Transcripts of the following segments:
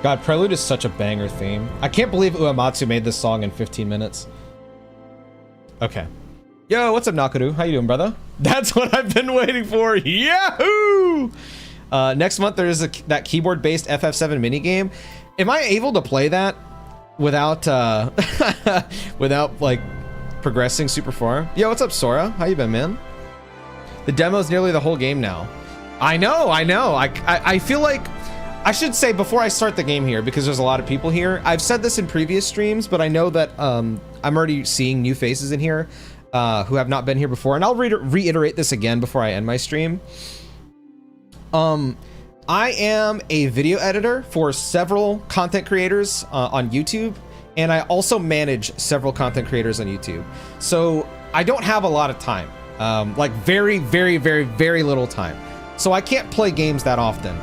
God, Prelude is such a banger theme. I can't believe Uematsu made this song in 15 minutes. Okay. Yo, what's up, Nakaru? How you doing, brother? That's what I've been waiting for. Yahoo! Next month, there is that keyboard-based FF7 minigame. Am I able to play that without, without, like, progressing super far? Yo, what's up, Sora? How you been, man? The demo's nearly the whole game now. I know. I feel like I should say before I start the game here, because there's a lot of people here. I've said this in previous streams, but I know that I'm already seeing new faces in here who have not been here before, and I'll reiterate this again before I end my stream. I am a video editor for several content creators on YouTube, and I also manage several content creators on YouTube. So I don't have a lot of time, like very, very, very, very little time. So I can't play games that often.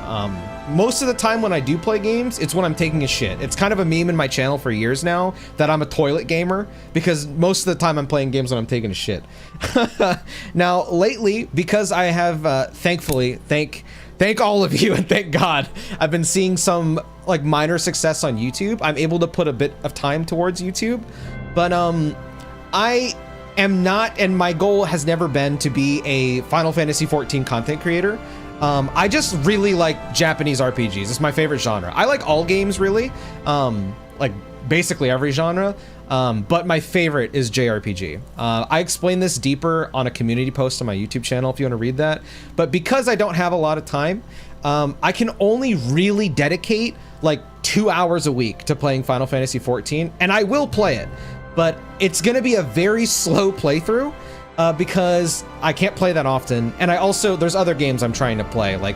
Most of the time when I do play games, it's when I'm taking a shit. It's kind of a meme in my channel for years now that I'm a toilet gamer, because most of the time I'm playing games when I'm taking a shit. Now, lately, because I have, thankfully, thank all of you and thank God, I've been seeing some like minor success on YouTube. I'm able to put a bit of time towards YouTube, but I am not, and my goal has never been to be a Final Fantasy XIV content creator. I just really like Japanese RPGs. It's my favorite genre. I like all games, really, like basically every genre, but my favorite is JRPG. I explain this deeper on a community post on my YouTube channel if you want to read that, but because I don't have a lot of time, I can only really dedicate like 2 hours a week to playing Final Fantasy XIV, and I will play it, but it's gonna be a very slow playthrough. Because I can't play that often, and I also, there's other games I'm trying to play. Like,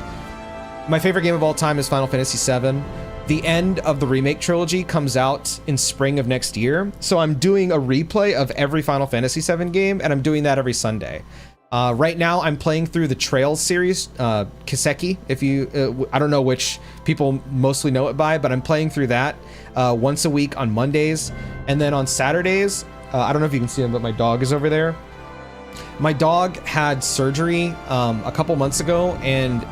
my favorite game of all time is Final Fantasy VII. The end of the remake trilogy comes out in spring of next year, so I'm doing a replay of every Final Fantasy VII game, and I'm doing that every Sunday. Right now, I'm playing through the Trails series, Kiseki, if you, I don't know which people mostly know it by, but I'm playing through that once a week on Mondays, and then on Saturdays, I don't know if you can see him, but my dog is over there. My dog had surgery a couple months ago, and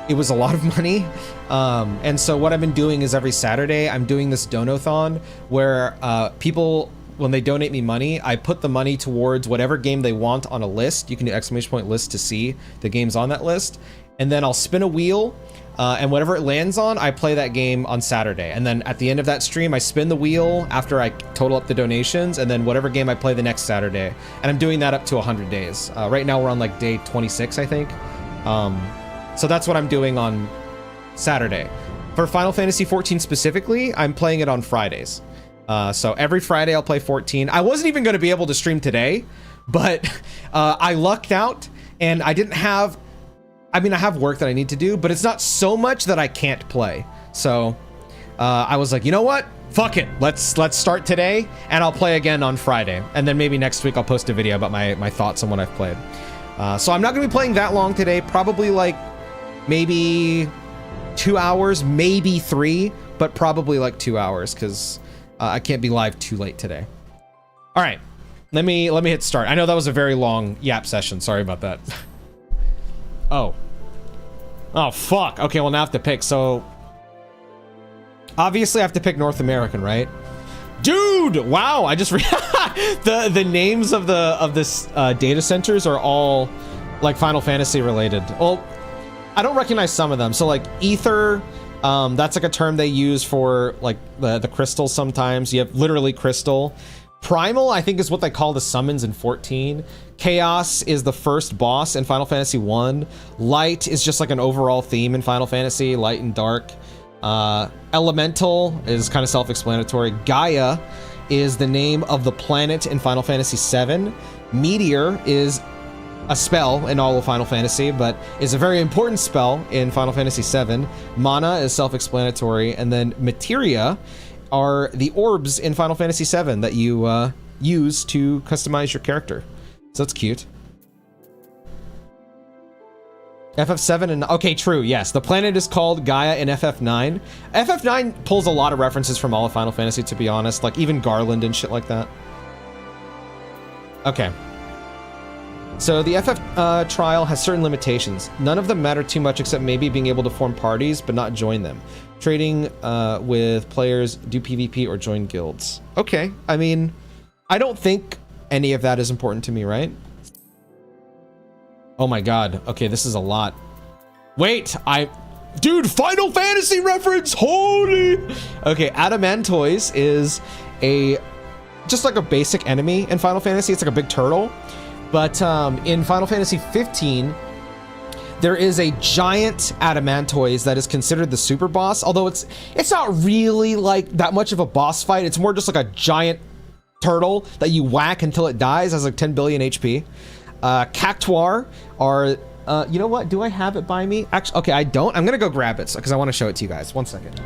it was a lot of money. And so what I've been doing is every Saturday, I'm doing this donathon where people, when they donate me money, I put the money towards whatever game they want on a list. You can do exclamation point list to see the games on that list. And then I'll spin a wheel, and whatever it lands on, I play that game on Saturday. And then at the end of that stream, I spin the wheel after I total up the donations, and then whatever game I play the next Saturday. And I'm doing that up to 100 days. Right now we're on like day 26, I think. So that's what I'm doing on Saturday. For Final Fantasy XIV specifically, I'm playing it on Fridays. So every Friday I'll play 14. I wasn't even gonna be able to stream today, but I lucked out, and I didn't have, I mean, I have work that I need to do, but it's not so much that I can't play. So I was like, you know what? Fuck it. Let's start today, and I'll play again on Friday. And then maybe next week I'll post a video about my thoughts on what I've played. So I'm not going to be playing that long today. Probably like maybe 2 hours, maybe 3, but probably like 2 hours, because I can't be live too late today. All right. Let me hit start. I know that was a very long yap session. Sorry about that. Oh, fuck. Okay, well, now I have to pick. So obviously I have to pick North American, right? Dude, wow. I just the names of this data centers are all like Final Fantasy related. Well, I don't recognize some of them. So like Ether, that's like a term they use for like the crystals sometimes. You have literally crystal. Primal, I think, is what they call the summons in 14. Chaos is the first boss in Final Fantasy 1. Light is just like an overall theme in Final Fantasy, light and dark. Elemental is kind of self-explanatory. Gaia is the name of the planet in Final Fantasy 7. Meteor is a spell in all of Final Fantasy, but is a very important spell in Final Fantasy 7. Mana is self-explanatory, and then Materia are the orbs in Final Fantasy 7 that you use to customize your character. So that's cute. FF7 and... Okay, true, yes. The planet is called Gaia in FF9. FF9 pulls a lot of references from all of Final Fantasy, to be honest. Like, even Garland and shit like that. Okay. So the FF trial has certain limitations. None of them matter too much except maybe being able to form parties but not join them. Trading with players, do PvP, or join guilds. Okay, I mean, I don't think any of that is important to me, right? Oh my god. Okay, this is a lot. Wait, dude, Final Fantasy reference! Holy! Okay, Adamantoise is just like a basic enemy in Final Fantasy. It's like a big turtle. But in Final Fantasy 15, there is a giant Adamantoise that is considered the super boss. Although it's not really like that much of a boss fight. It's more just like a giant turtle that you whack until it dies. Has like 10 billion HP. Cactuar are, you know what? Do I have it by me? Actually, okay, I don't. I'm gonna go grab it because I want to show it to you guys. 1 second.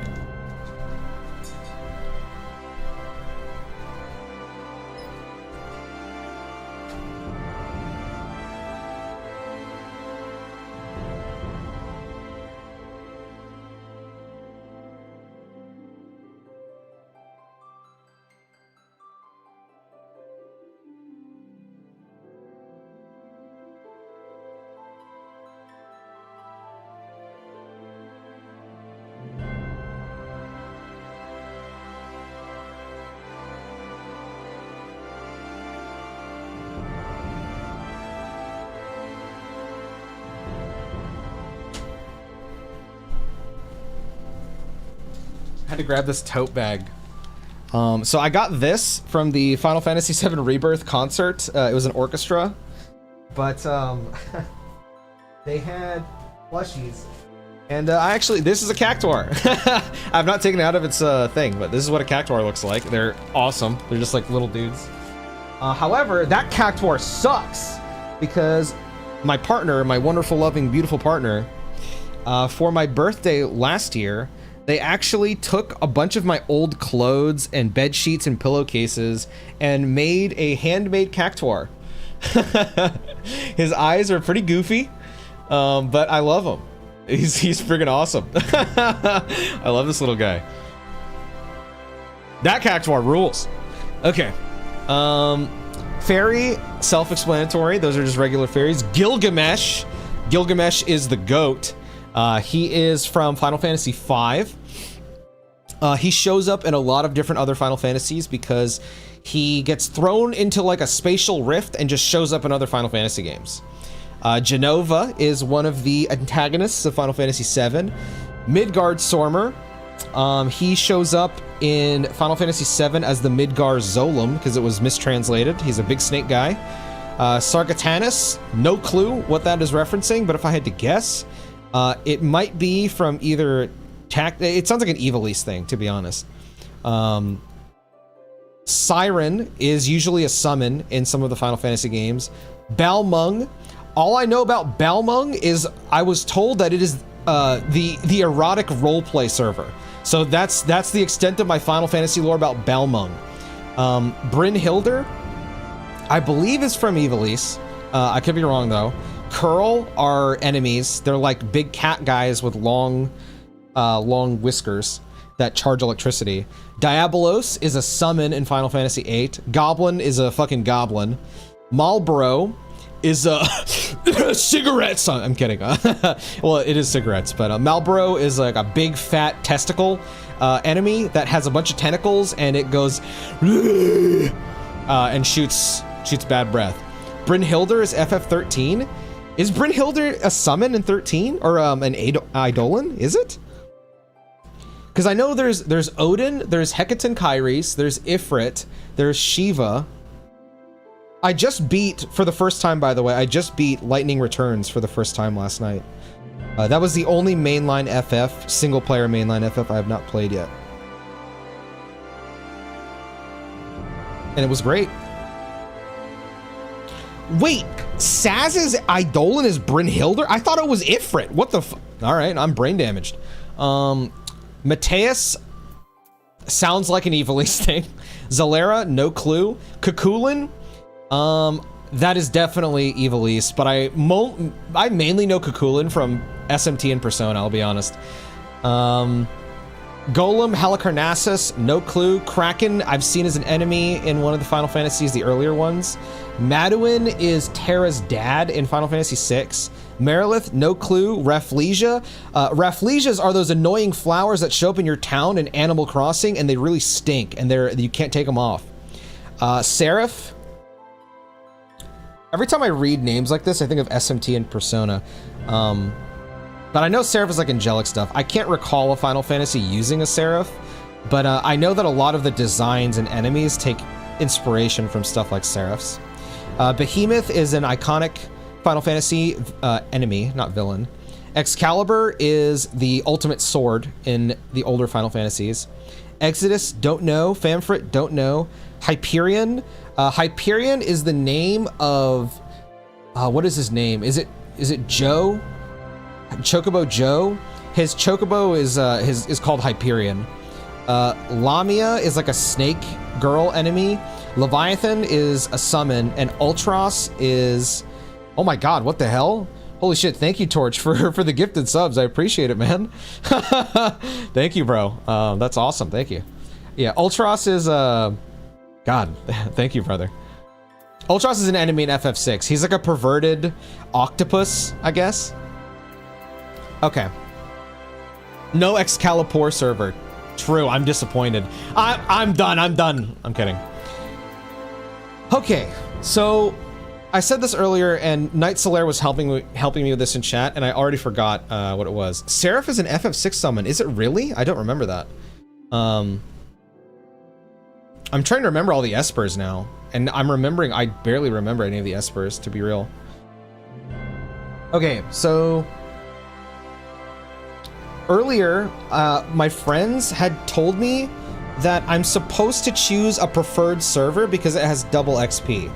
Had to grab this tote bag. So I got this from the Final Fantasy VII Rebirth concert. It was an orchestra, but they had plushies, and this is a Cactuar. I've not taken it out of its thing, but this is what a Cactuar looks like. They're awesome. They're just like little dudes. However, that Cactuar sucks because my partner, my wonderful, loving, beautiful partner, for my birthday last year, they actually took a bunch of my old clothes and bed sheets and pillowcases and made a handmade Cactuar. His eyes are pretty goofy, but I love him. He's friggin' awesome. I love this little guy. That Cactuar rules. Okay. Fairy, self-explanatory. Those are just regular fairies. Gilgamesh. Gilgamesh is the goat. He is from Final Fantasy V. He shows up in a lot of different other Final Fantasies because he gets thrown into like a spatial rift and just shows up in other Final Fantasy games. Genova is one of the antagonists of Final Fantasy VII. Midgard Sormer. He shows up in Final Fantasy VII as the Midgar Zolom because it was mistranslated. He's a big snake guy. Sargatanas, no clue what that is referencing, but if I had to guess, it might be from either it sounds like an Evilise thing, to be honest. Siren is usually a summon in some of the Final Fantasy games. Balmung. All I know about Balmung is I was told that it is the erotic roleplay server. So that's the extent of my Final Fantasy lore about Balmung. Brynhildr, I believe is from Evilise. I could be wrong though. Curl are enemies. They're like big cat guys with long whiskers that charge electricity. Diabolos is a summon in Final Fantasy VIII. Goblin is a fucking goblin. Marlboro is a cigarettes. I'm kidding. Well, it is cigarettes, but Marlboro is like a big fat testicle enemy that has a bunch of tentacles and it goes and shoots bad breath. Brynhildr is FF13. Is Brynhildr a summon in 13 or an Eidolon? Is it? Because I know there's Odin, there's Hecaton Kyries, there's Ifrit, there's Shiva. I just beat, for the first time, by the way, I just beat Lightning Returns for the first time last night. That was the only mainline FF, single-player mainline FF I have not played yet. And it was great. Wait, Saz's Eidolon is Brynhildr? I thought it was Ifrit. What the f- Alright, I'm brain damaged. Mateus sounds like an Evilise thing. Zalera, no clue. Kukulin, that is definitely Evilise, but I mainly know Kukulin from SMT and Persona, I'll be honest. Golem, Halicarnassus, no clue. Kraken, I've seen as an enemy in one of the Final Fantasies, the earlier ones. Maduin is Terra's dad in Final Fantasy VI. Merilith, no clue. Rafflesia. Rafflesias are those annoying flowers that show up in your town in Animal Crossing, and they really stink, and you can't take them off. Seraph. Every time I read names like this, I think of SMT and Persona. But I know Seraph is like angelic stuff. I can't recall a Final Fantasy using a Seraph, but I know that a lot of the designs and enemies take inspiration from stuff like Seraphs. Behemoth is an iconic Final Fantasy enemy, not villain. Excalibur is the ultimate sword in the older Final Fantasies. Exodus, don't know. Famfrit, don't know. Hyperion. Hyperion is the name of... what is his name? Is it Joe? Chocobo Joe. His Chocobo is called Hyperion. Lamia is like a snake girl enemy. Leviathan is a summon, and Ultros is... Oh my god, what the hell? Holy shit, thank you, Torch, for the gifted subs. I appreciate it, man. Thank you, bro. That's awesome, thank you. Yeah, Ultros is... God, thank you, brother. Ultros is an enemy in FF6. He's like a perverted octopus, I guess. Okay. No Excalibur server. True, I'm disappointed. I'm done, I'm kidding. Okay, so I said this earlier, and Knight Solaire was helping me with this in chat, and I already forgot what it was. Seraph is an FF6 summon. Is it really? I don't remember that. I'm trying to remember all the Espers now, and I barely remember any of the Espers, to be real. Okay, so... Earlier, my friends had told me that I'm supposed to choose a preferred server because it has double XP.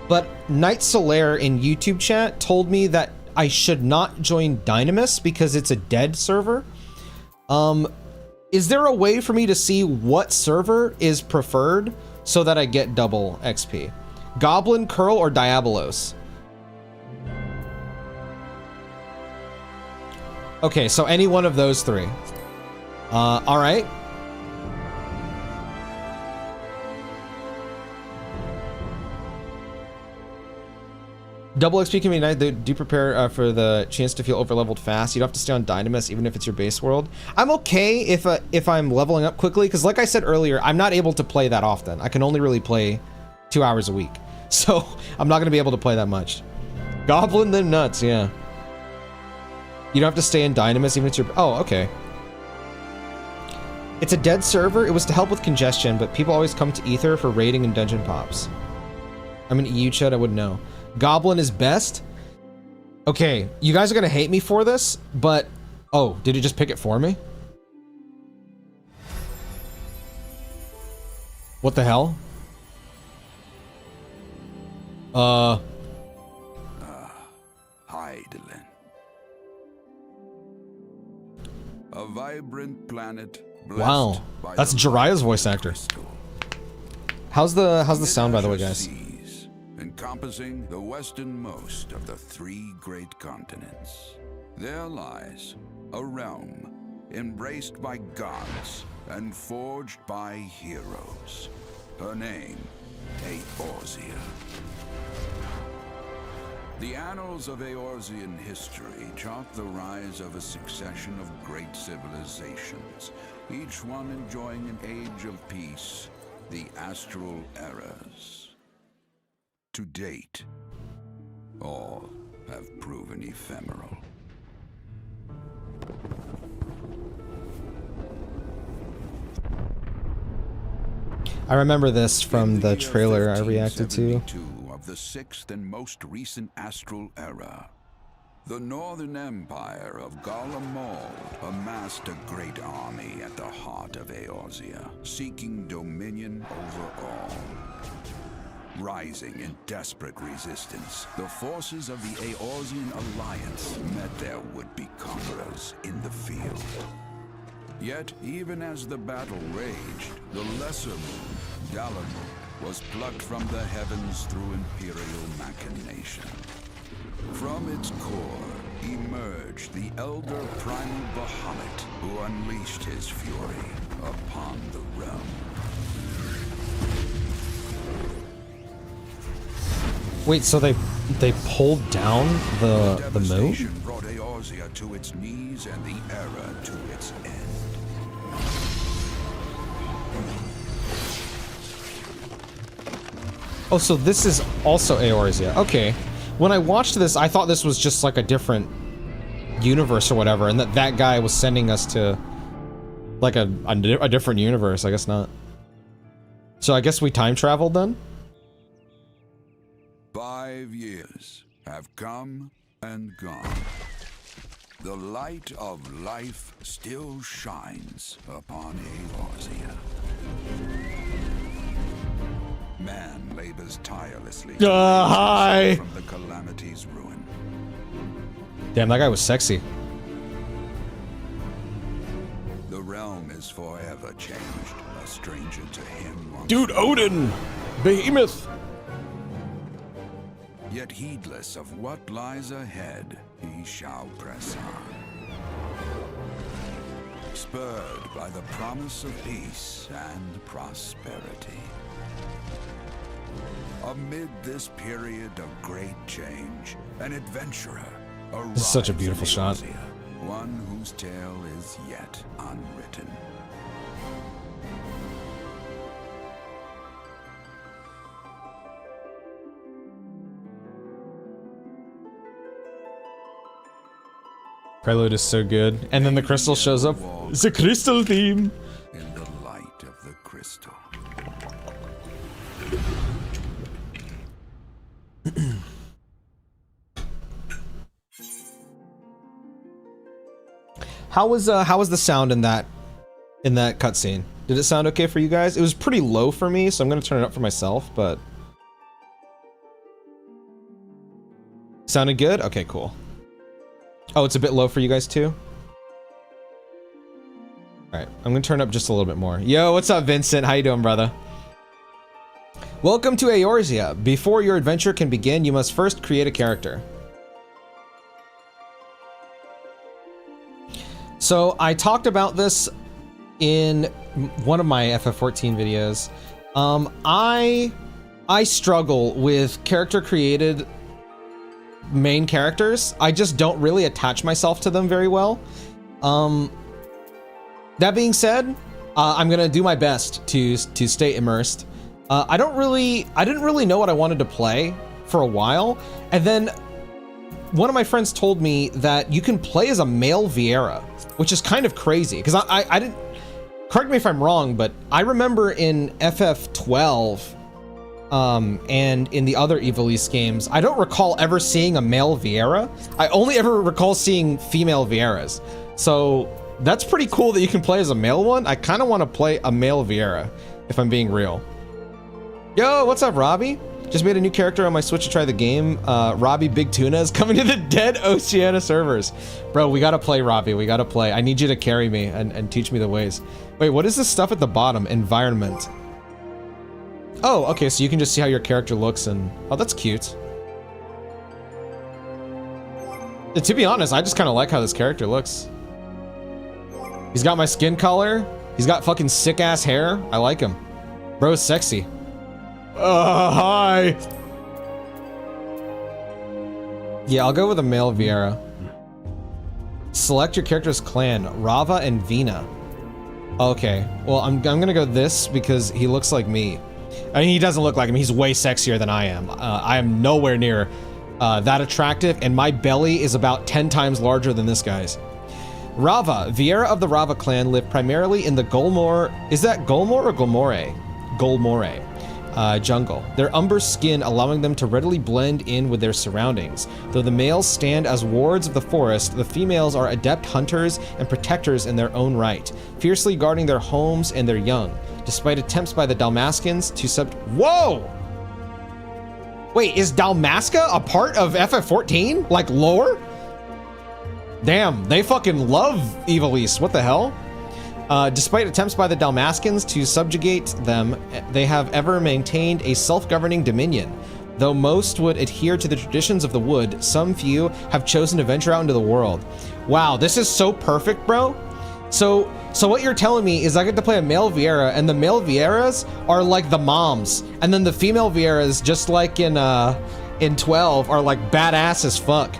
But Knight Solaire in YouTube chat told me that I should not join Dynamis because it's a dead server. Is there a way for me to see what server is preferred so that I get double XP? Goblin, Curl, or Diabolos? Okay, so any one of those three. All right. Double XP can be nice. Do prepare for the chance to feel overleveled fast. You don't have to stay on Dynamis even if it's your base world. I'm okay if I'm leveling up quickly, because like I said earlier, I'm not able to play that often. I can only really play 2 hours a week. So I'm not going to be able to play that much. Goblin, then nuts, yeah. You don't have to stay in Dynamis even if it's your... Oh, okay. It's a dead server. It was to help with congestion, but people always come to Ether for raiding and dungeon pops. I'm an EU chat, I wouldn't know. Goblin is best? Okay, you guys are gonna hate me for this, but... Oh, did it just pick it for me? What the hell? Hydaelyn. A vibrant planet. Wow, that's Jiraiya's voice actor. How's the sound, by the way, guys? Encompassing the westernmost of the 3 great continents. There lies a realm embraced by gods and forged by heroes. Her name, Eorzea. The annals of Eorzean history chart the rise of a succession of great civilizations, each one enjoying an age of peace, the Astral Eras. To date, all have proven ephemeral. I remember this from the trailer I reacted to. Of the 6th and most recent Astral Era, the Northern Empire of Garlemald amassed a great army at the heart of Eorzea, seeking dominion over all. Rising in desperate resistance, the forces of the Eorzean Alliance met their would-be conquerors in the field. Yet, even as the battle raged, the lesser moon, Dalamud, was plucked from the heavens through imperial machination. From its core, emerged the elder primal Bahamut, who unleashed his fury upon the realm. Wait, so they pulled down the moon? Devastation brought Eorzea to its knees and the era to its end. Oh, so this is also Eorzea. Okay. When I watched this, I thought this was just like a different universe or whatever, and that guy was sending us to like a different universe. I guess not. So I guess we time traveled then? 5 years have come and gone. The light of life still shines upon Eorzea. Man labors tirelessly Hi! from the calamity's ruin. Damn, that guy was sexy. The realm is forever changed, a stranger to him once. Dude, Odin! Behemoth! Yet heedless of what lies ahead, he shall press on. Spurred by the promise of peace and prosperity. Amid this period of great change, an adventurer arrives. This is such a beautiful shot. One whose tale is yet unwritten. Prelude is so good. And then the crystal shows up. It's a crystal theme. In the light of the crystal. How was the sound in that cutscene? Did it sound okay for you guys? It was pretty low for me, so I'm gonna turn it up for myself, but sounded good? Okay, cool. Oh, it's a bit low for you guys too? Alright, I'm gonna turn up just a little bit more. Yo, what's up, Vincent? How you doing, brother? Welcome to Eorzea. Before your adventure can begin, you must first create a character. So, I talked about this in one of my FF14 videos. I struggle with character created main characters. I just don't really attach myself to them very well. That being said, I'm gonna do my best to stay immersed. I didn't really know what I wanted to play for a while, and then one of my friends told me that you can play as a male Viera, which is kind of crazy, because I didn't, correct me if I'm wrong, but I remember in FF12, and in the other Ivalice games, I don't recall ever seeing a male Viera. I only ever recall seeing female Vieras. So that's pretty cool that you can play as a male one. I kind of want to play a male Viera, if I'm being real. Yo, what's up, Robbie? Just made a new character on my Switch to try the game. Robbie Big Tuna is coming to the dead Oceania servers. Bro, we gotta play, Robbie. We gotta play. I need you to carry me and teach me the ways. Wait, what is this stuff at the bottom? Environment. Oh, okay, so you can just see how your character looks and... Oh, that's cute. To be honest, I just kind of like how this character looks. He's got my skin color. He's got fucking sick-ass hair. I like him. Bro's sexy. Hi! Yeah, I'll go with a male Viera. Select your character's clan. Rava and Vina. Okay, well, I'm gonna go this because he looks like me. I mean, he doesn't look like him. He's way sexier than I am. I am nowhere near that attractive, and my belly is about 10 times larger than this guy's. Rava. Viera of the Rava clan live primarily in the Golmore... Is that Golmore or Golmore? Golmore. Jungle. Their umber skin allowing them to readily blend in with their surroundings. Though the males stand as wards of the forest, the females are adept hunters and protectors in their own right, fiercely guarding their homes and their young, despite attempts by the Dalmascans to Whoa! Wait, is Dalmasca a part of FF14? Like lore? Damn, they fucking love Ivalice. What the hell? Despite attempts by the Dalmascans to subjugate them, they have ever maintained a self-governing dominion. Though most would adhere to the traditions of the wood, some few have chosen to venture out into the world. Wow, this is so perfect, bro. So what you're telling me is I get to play a male Viera, and the male Vieras are like the moms, and then the female Vieras, just like in 12, are like badass as fuck.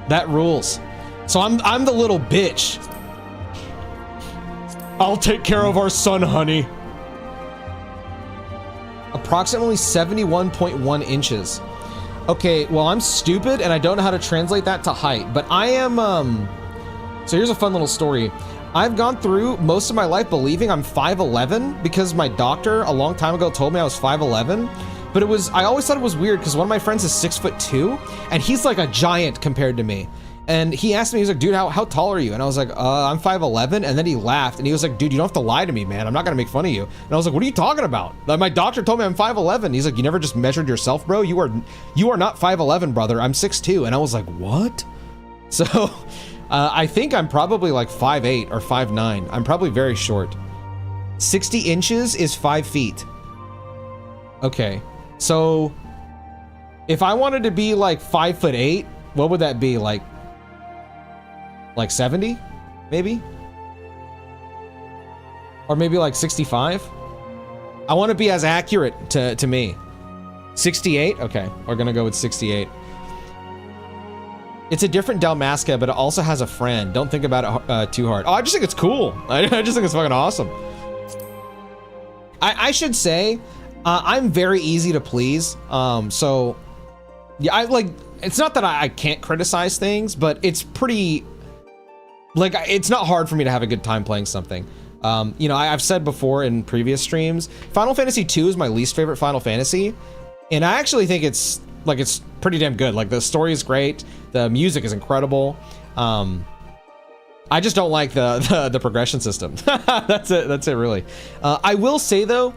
That rules. So I'm the little bitch. I'll take care of our son, honey. Approximately 71.1 inches. Okay, well, I'm stupid and I don't know how to translate that to height, but I am, so here's a fun little story. I've gone through most of my life believing I'm 5'11" because my doctor a long time ago told me I was 5'11", but I always thought it was weird because one of my friends is 6'2", and he's like a giant compared to me. And he asked me, he's like, dude, how tall are you? And I was like, I'm 5'11", and then he laughed, and he was like, dude, you don't have to lie to me, man. I'm not gonna make fun of you. And I was like, what are you talking about? Like, my doctor told me I'm 5'11". He's like, you never just measured yourself, bro? You are not 5'11", brother. I'm 6'2". And I was like, what? So, I think I'm probably like 5'8" or 5'9". I'm probably very short. 60 inches is 5 feet. Okay, so if I wanted to be like 5'8", what would that be? Like 70, maybe? Or maybe like 65? I want to be as accurate to me. 68? Okay, we're gonna go with 68. It's a different Dalmasca, but it also has a friend. Don't think about it too hard. Oh, I just think it's cool. I just think it's fucking awesome. I should say, I'm very easy to please. So, yeah, it's not that I can't criticize things, but it's pretty... Like, it's not hard for me to have a good time playing something. You know, I've said before in previous streams, Final Fantasy II is my least favorite Final Fantasy, and I actually think it's pretty damn good. Like, the story is great, the music is incredible. I just don't like the progression system. That's it really. I will say though,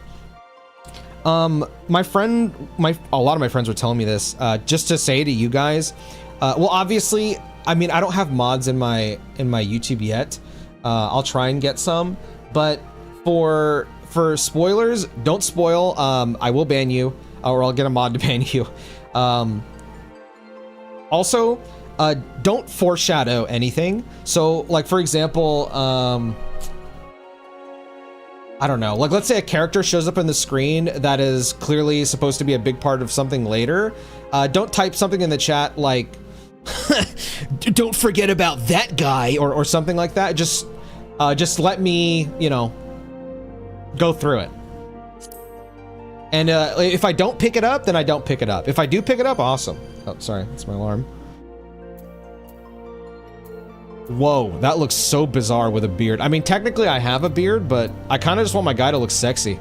a lot of my friends were telling me this, just to say to you guys, well, obviously, I mean, I don't have mods in my YouTube yet. I'll try and get some, but for spoilers, don't spoil. I will ban you, or I'll get a mod to ban you. Also, don't foreshadow anything. So, like, for example, I don't know. Like, let's say a character shows up on the screen that is clearly supposed to be a big part of something later. Don't type something in the chat like, don't forget about that guy, or something like that. Just let me, you know, go through it. And if I don't pick it up, then I don't pick it up. If I do pick it up, awesome. Oh, sorry, that's my alarm. Whoa, that looks so bizarre with a beard. I mean, technically I have a beard, but I kind of just want my guy to look sexy.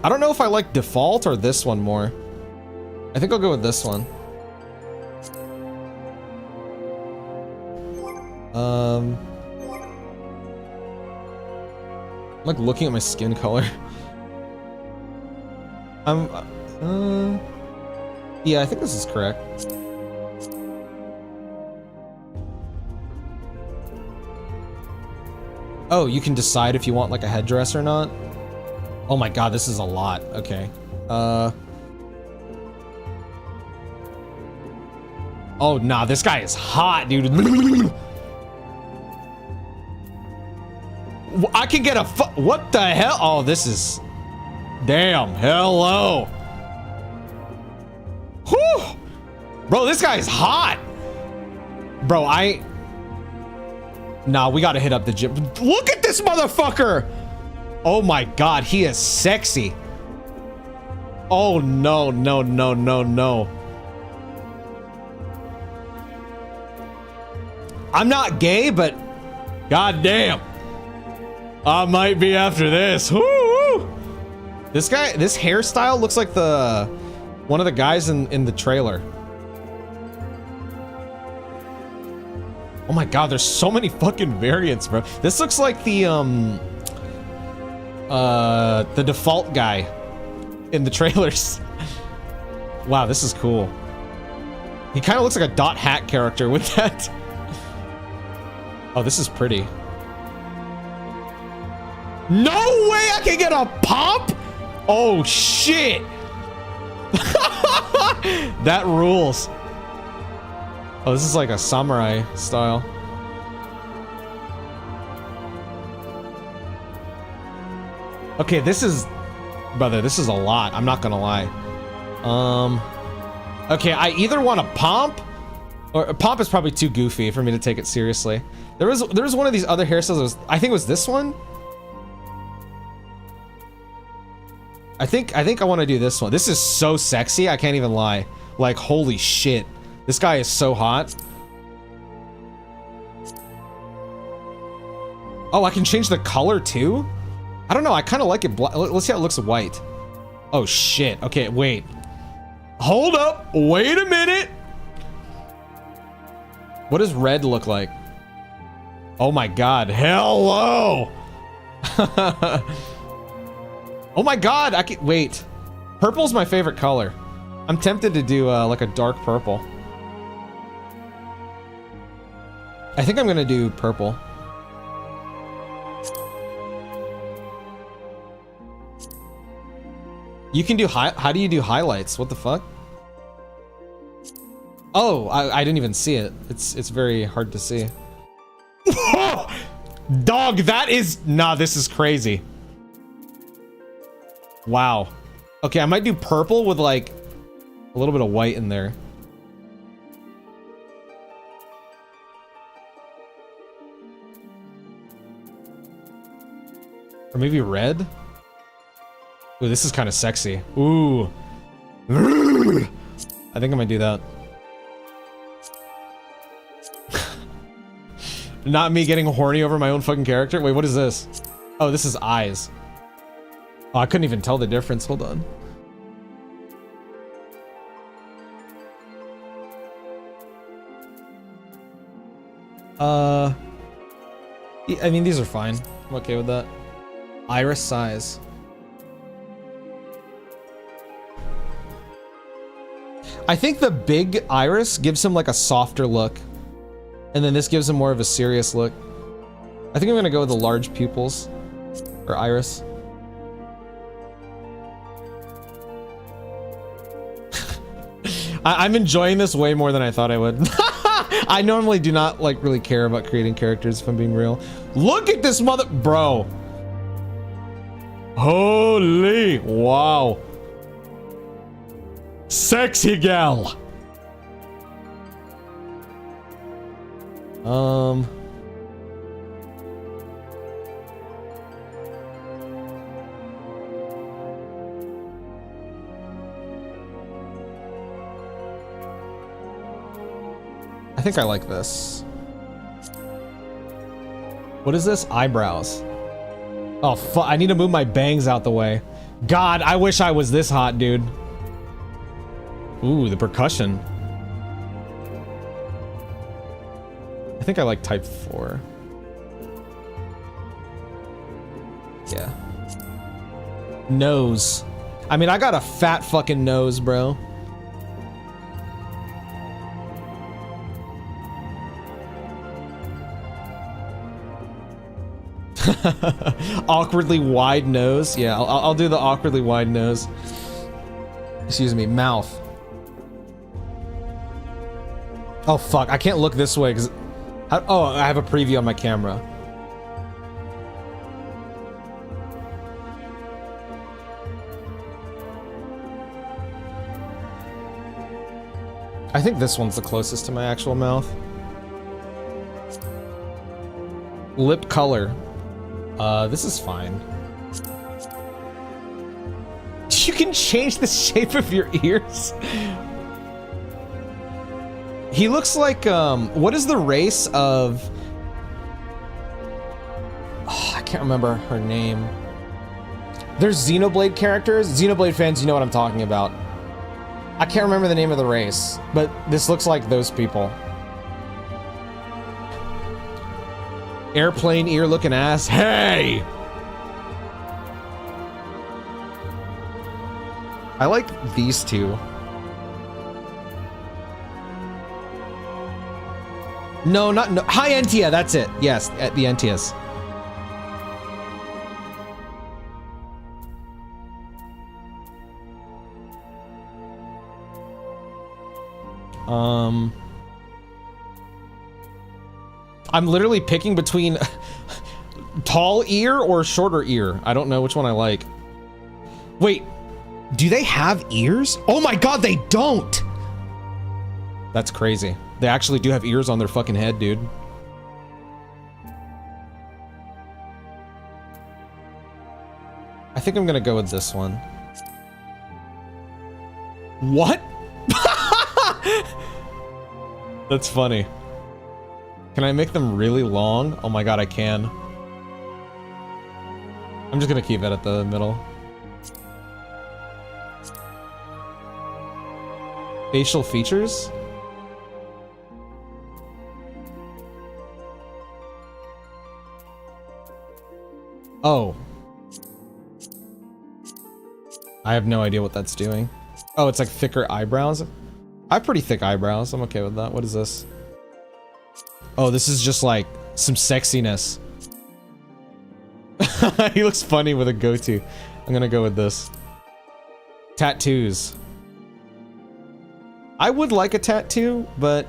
I don't know if I like default or this one more. I think I'll go with this one. I'm like looking at my skin color. Yeah, I think this is correct. Oh, you can decide if you want like a headdress or not? Oh my god, this is a lot. Okay. Oh, nah, this guy is hot, dude. I can get a what the hell? Oh, this is... Damn, hello. Whew. Bro, this guy is hot. Bro, nah, we gotta hit up the gym. Look at this motherfucker. Oh my god, he is sexy. Oh no, no, no, no, no. I'm not gay, but god damn. I might be after this. Woo-woo. This guy, this hairstyle looks like one of the guys in the trailer. Oh my god, there's so many fucking variants, bro. This looks like the default guy in the trailers. Wow, this is cool. He kind of looks like a Dot Hack character with that. Oh, this is pretty. No way I can get a pop? Oh, shit. That rules. Oh, this is like a samurai style. Okay, this is... Brother, this is a lot. I'm not gonna lie. Okay, I either want a pomp... Or a pomp is probably too goofy for me to take it seriously. There was one of these other hairstyles. I think it was this one. I think I want to do this one. This is so sexy. I can't even lie. Like, holy shit. This guy is so hot. Oh, I can change the color too? I don't know. I kind of like it. Let's see how it looks white. Oh shit. Okay, wait. Hold up. Wait a minute. What does red look like? Oh my god. Hello. Oh my god. I can wait. Purple's my favorite color. I'm tempted to do like a dark purple. I think I'm gonna do purple. You can do how do you do highlights? What the fuck? Oh, I didn't even see it. It's very hard to see. Dog, that is... Nah, this is crazy. Wow. Okay, I might do purple with like a little bit of white in there. Or maybe red? Ooh, this is kind of sexy. Ooh. I think I might do that. Not me getting horny over my own fucking character. Wait, what is this? Oh, this is eyes. Oh, I couldn't even tell the difference. Hold on. I mean, these are fine. I'm okay with that. Iris size. I think the big iris gives him like a softer look. And then this gives him more of a serious look. I think I'm gonna go with the large pupils. Or iris. I'm enjoying this way more than I thought I would. I normally do not like really care about creating characters if I'm being real. Look at this mother... Bro. Holy. Wow. Sexy gal. I think I like this. What is this? Eyebrows. Oh, fuck. I need to move my bangs out the way. God, I wish I was this hot, dude. Ooh, the percussion. I think I like type 4. Yeah. Nose. I mean, I got a fat fucking nose, bro. Awkwardly wide nose. Yeah, I'll do the awkwardly wide nose. Excuse me, mouth. Oh fuck, I can't look this way because... Oh, I have a preview on my camera. I think this one's the closest to my actual mouth. Lip color. This is fine. You can change the shape of your ears? He looks like, what is the race of... Oh, I can't remember her name. There's Xenoblade characters. Xenoblade fans, you know what I'm talking about. I can't remember the name of the race, but this looks like those people. Airplane ear looking ass. Hey! I like these two. No, not no. High Entia, that's it. Yes, at the Entias. I'm literally picking between tall ear or shorter ear. I don't know which one I like. Wait, do they have ears? Oh my god, they don't! That's crazy. They actually do have ears on their fucking head, dude. I think I'm gonna go with this one. What? That's funny. Can I make them really long? Oh my god, I can. I'm just gonna keep it at the middle. Facial features? Oh. I have no idea what that's doing. Oh, it's like thicker eyebrows? I have pretty thick eyebrows. I'm okay with that. What is this? Oh, this is just like some sexiness. He looks funny with a goatee. I'm gonna go with this. Tattoos. I would like a tattoo, but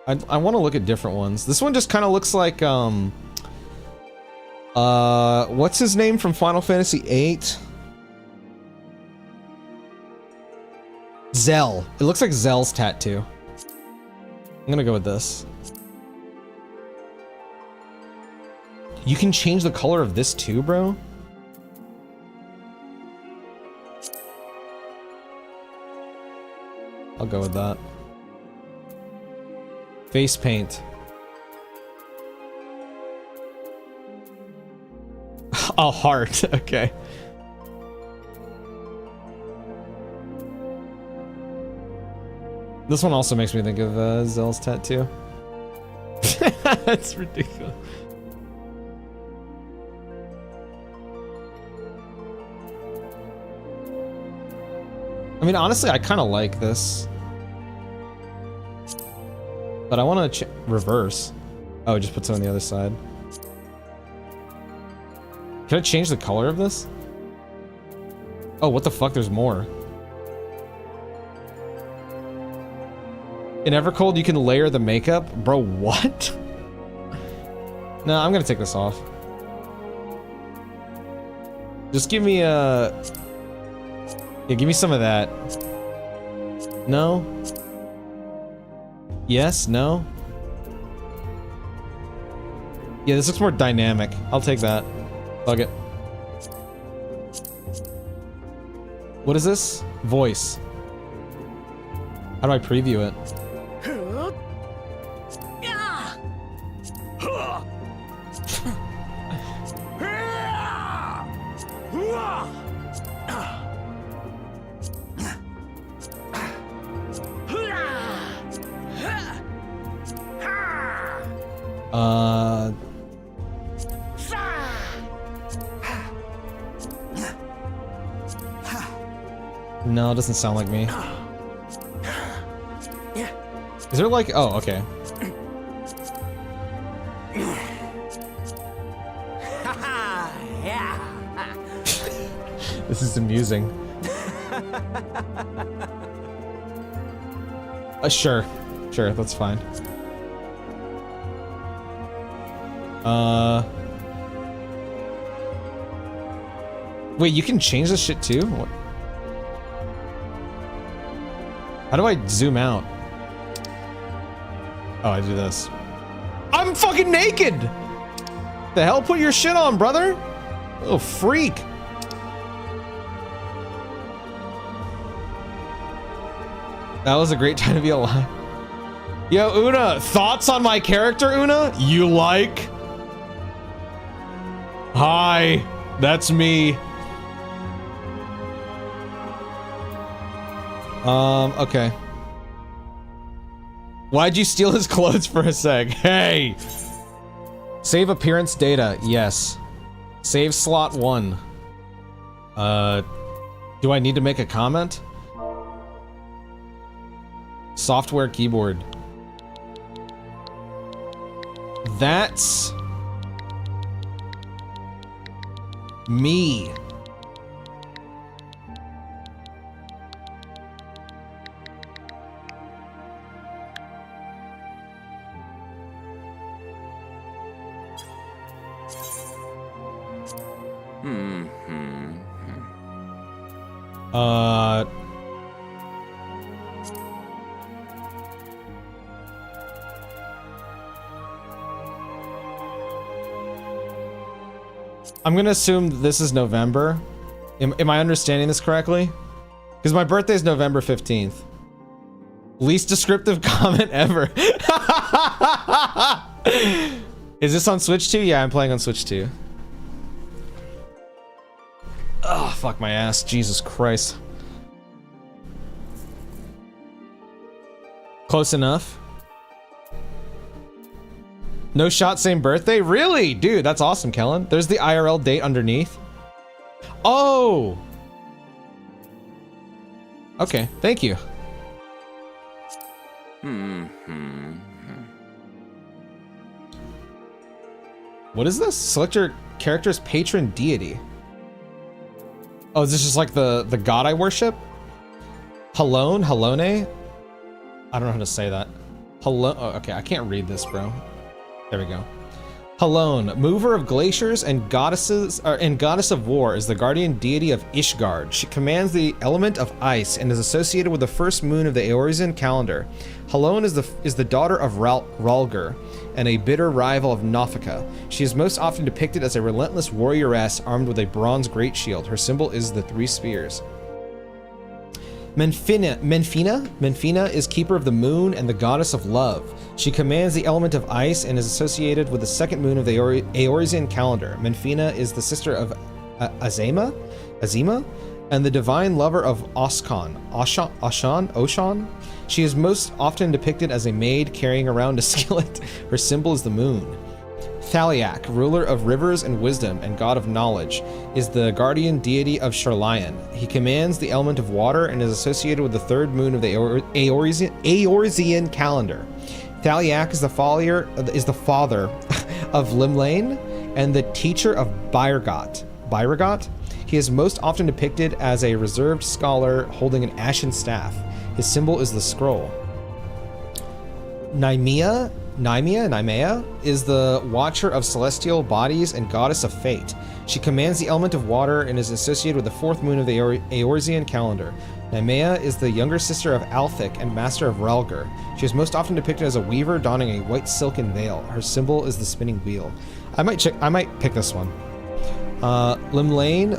I want to look at different ones. This one just kind of looks like what's his name from Final Fantasy VIII? Zell. It looks like Zell's tattoo. I'm gonna go with this. You can change the color of this too, bro? I'll go with that. Face paint. A heart, okay. This one also makes me think of Zell's tattoo. That's ridiculous. I mean, honestly, I kind of like this. But I want to reverse. Oh, it just puts it on the other side. Can I change the color of this? Oh, what the fuck? There's more. In Evercold, you can layer the makeup? Bro, what? No, I'm gonna take this off. Just give me a... Yeah, give me some of that. No? Yes? No? Yeah, this looks more dynamic. I'll take that. Fuck it. What is this? Voice. How do I preview it? No, it doesn't sound like me. Is there like... Oh, okay. This is amusing. Sure. Sure, that's fine. Wait, you can change this shit too? What? How do I zoom out? Oh, I do this. I'm fucking naked! The hell? Put your shit on, brother! Oh, freak! That was a great time to be alive. Yo, Una, thoughts on my character, Una? You like? Hi, that's me. Okay. Why'd you steal his clothes for a sec? Hey! Save appearance data, yes. Save slot 1. Do I need to make a comment? Software keyboard. That's... me. I'm gonna assume this is November. Am I understanding this correctly? Because my birthday is November 15th. Least descriptive comment ever. Is this on Switch 2? Yeah, I'm playing on Switch 2. Oh, fuck my ass. Jesus Christ. Close enough. No shot, same birthday? Really? Dude, that's awesome, Kellen. There's the IRL date underneath. Oh! Okay, thank you. What is this? Select your character's patron deity. Oh, is this just like the god I worship? Halone? Halone? I don't know how to say that. Hello. Oh, okay, I can't read this, bro. There we go. Halone, mover of glaciers and goddesses, and goddess of war, is the guardian deity of Ishgard. She commands the element of ice and is associated with the first moon of the Eorzean calendar. Halone is the daughter of Ralgr and a bitter rival of Nofika. She is most often depicted as a relentless warrioress armed with a bronze great shield. Her symbol is the three spears. Menfina is keeper of the moon and the goddess of love. She commands the element of ice and is associated with the second moon of the Eorzean calendar. Menfina is the sister of Azima, and the divine lover of Oscan. Oshan? She is most often depicted as a maid carrying around a skillet. Her symbol is the moon. Thaliak, ruler of rivers and wisdom and god of knowledge, is the guardian deity of Sharlayan. He commands the element of water and is associated with the third moon of the Eorzean calendar. Thaliak is the father of Limlane and the teacher of Byragot. He is most often depicted as a reserved scholar holding an ashen staff. His symbol is the scroll. Nymea is the watcher of celestial bodies and goddess of fate. She commands the element of water and is associated with the fourth moon of the Eorzean calendar. Nymea is the younger sister of Althic and master of Ralgr. She is most often depicted as a weaver donning a white silken veil. Her symbol is the spinning wheel. I might pick this one. Limlayan,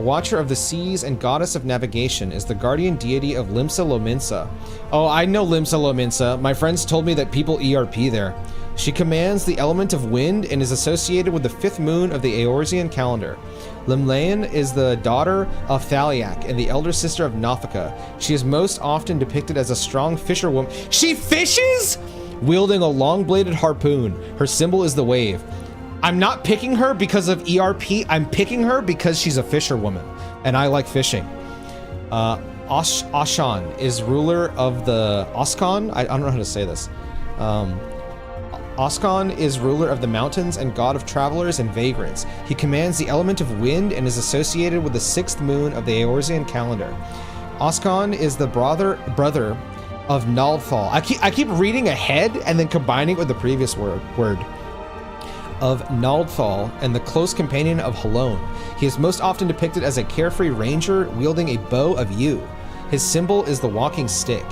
watcher of the seas and goddess of navigation, is the guardian deity of Limsa Lominsa. Oh, I know Limsa Lominsa. My friends told me that people ERP there. She commands the element of wind and is associated with the fifth moon of the Eorzean calendar. Limlayan is the daughter of Thaliak and the elder sister of Nofika. She is most often depicted as a strong fisherwoman. She fishes? Wielding a long-bladed harpoon. Her symbol is the wave. I'm not picking her because of ERP. I'm picking her because she's a fisherwoman, and I like fishing. Oshan is ruler of the Oscan. I don't know how to say this. Oscan is ruler of the mountains and god of travelers and vagrants. He commands the element of wind and is associated with the sixth moon of the Eorzean calendar. Oscan is the brother of Naldthal. I keep reading ahead and then combining it with the previous word. Of Naldthal and the close companion of Halone. He is most often depicted as a carefree ranger wielding a bow of yew. His symbol is the walking stick.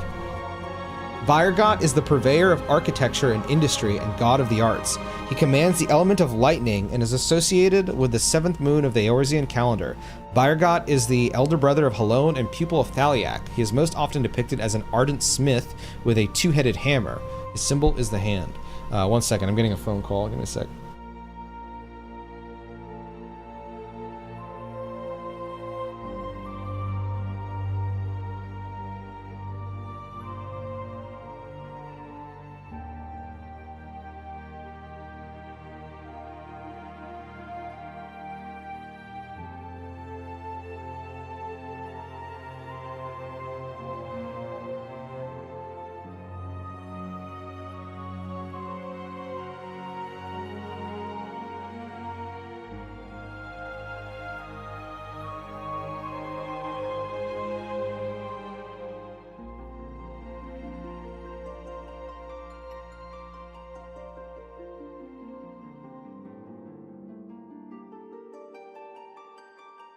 Byragot is the purveyor of architecture and industry and god of the arts. He commands the element of lightning and is associated with the seventh moon of the Eorzean calendar. Byragot is the elder brother of Halone and pupil of Thaliak. He is most often depicted as an ardent smith with a two-headed hammer. His symbol is the hand. 1 second, I'm getting a phone call. Give me a sec.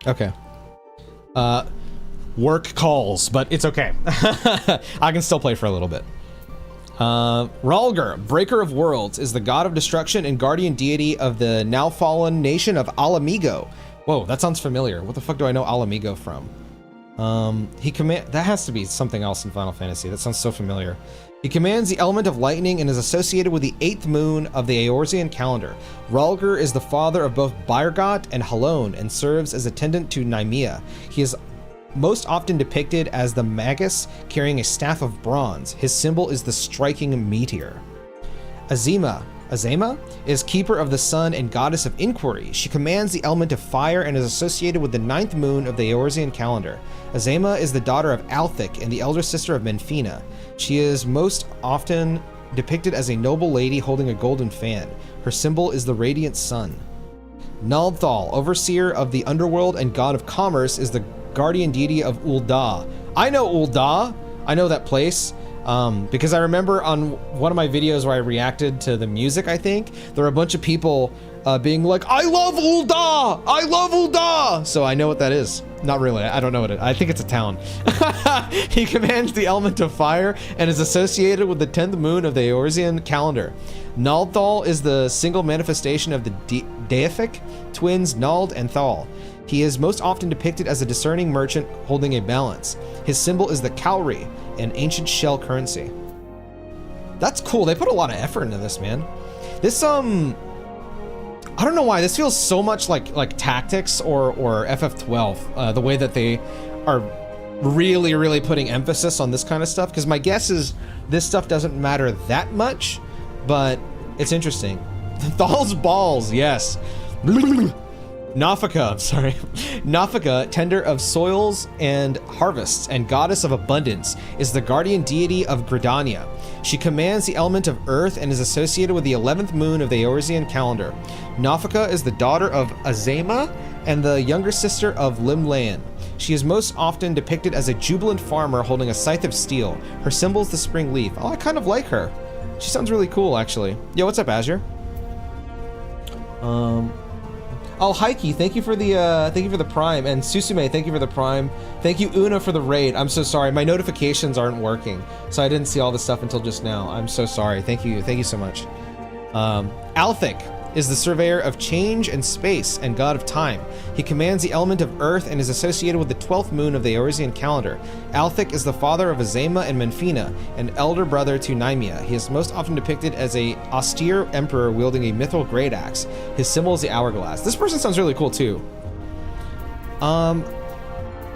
Okay. Work calls, but it's okay. I can still play for a little bit. Rhalgr, Breaker of Worlds, is the god of destruction and guardian deity of the now fallen nation of Alamigo. Whoa, that sounds familiar. What the fuck do I know Alamigo from? That has to be something else in Final Fantasy. That sounds so familiar. He commands the element of lightning and is associated with the 8th moon of the Eorzean calendar. Rhalgr is the father of both Byrgot and Halone and serves as attendant to Nymea. He is most often depicted as the Magus carrying a staff of bronze. His symbol is the striking meteor. Azema is keeper of the sun and goddess of inquiry. She commands the element of fire and is associated with the 9th moon of the Eorzean calendar. Azema is the daughter of Althic and the elder sister of Menfina. She is most often depicted as a noble lady holding a golden fan. Her symbol is the radiant sun. Naldthal, overseer of the underworld and god of commerce, is the guardian deity of Ul'dah. I know Ul'dah. I know that place. Because I remember on one of my videos where I reacted to the music, I think, there were a bunch of people being like, I love Ul'dah! I love Ul'dah! So I know what that is. Not really, I don't know what it is. I think it's a town. He commands the element of fire and is associated with the 10th moon of the Eorzean calendar. Naldthal is the single manifestation of the deific twins Nald and Thal. He is most often depicted as a discerning merchant holding a balance. His symbol is the cowrie, an ancient shell currency. That's cool. They put a lot of effort into this, man. This, I don't know why. This feels so much like Tactics or FF12, the way that they are really, really putting emphasis on this kind of stuff. Because my guess is this stuff doesn't matter that much, but it's interesting. Thal's balls, yes. Nafika, Nafika, tender of soils and harvests and goddess of abundance, is the guardian deity of Gridania. She commands the element of earth and is associated with the 11th moon of the Eorzean calendar. Nafika is the daughter of Azema and the younger sister of Limlaen. She is most often depicted as a jubilant farmer holding a scythe of steel. Her symbol is the spring leaf. Oh, I kind of like her. She sounds really cool, actually. Yo, what's up, Azure? Oh, Heike, thank you for the Prime, and Susume, thank you for the Prime. Thank you, Una, for the raid. I'm so sorry, my notifications aren't working, so I didn't see all this stuff until just now. I'm so sorry. Thank you so much. Althic is the surveyor of change and space and god of time. He commands the element of earth and is associated with the 12th moon of the Eorzean calendar. Althic is the father of Azema and Menfina, an elder brother to Nymea. He is most often depicted as a austere emperor wielding a mithril great axe. His symbol is the hourglass. This person sounds really cool too. I'm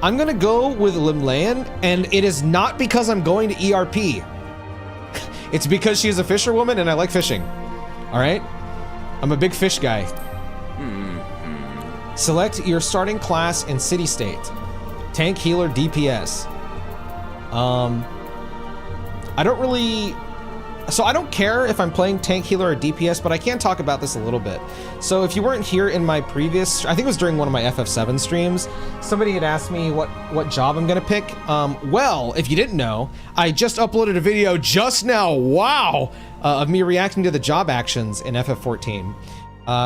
gonna go with Limlaen, and it is not because I'm going to ERP. It's because she is a fisherwoman and I like fishing. All right? I'm a big fish guy. Select your starting class and city state. Tank, healer, DPS. I don't care if I'm playing tank, healer, or DPS, but I can talk about this a little bit. So if you weren't here in my previous, I think it was during one of my FF7 streams, somebody had asked me what job I'm gonna pick. Well, if you didn't know, I just uploaded a video just now, wow, of me reacting to the job actions in FF14.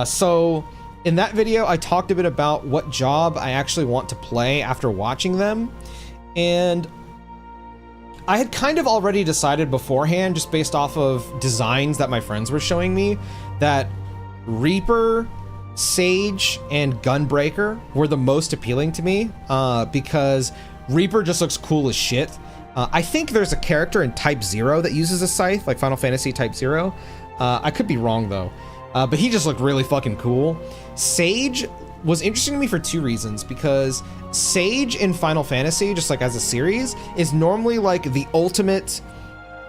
So in that video, I talked a bit about what job I actually want to play after watching them. And I had kind of already decided beforehand, just based off of designs that my friends were showing me, that Reaper, Sage, and Gunbreaker were the most appealing to me, because Reaper just looks cool as shit. I think there's a character in Type 0 that uses a scythe, like Final Fantasy Type 0. I could be wrong though, but he just looked really fucking cool. Sage was interesting to me for two reasons, because Sage in Final Fantasy, just like as a series, is normally like the ultimate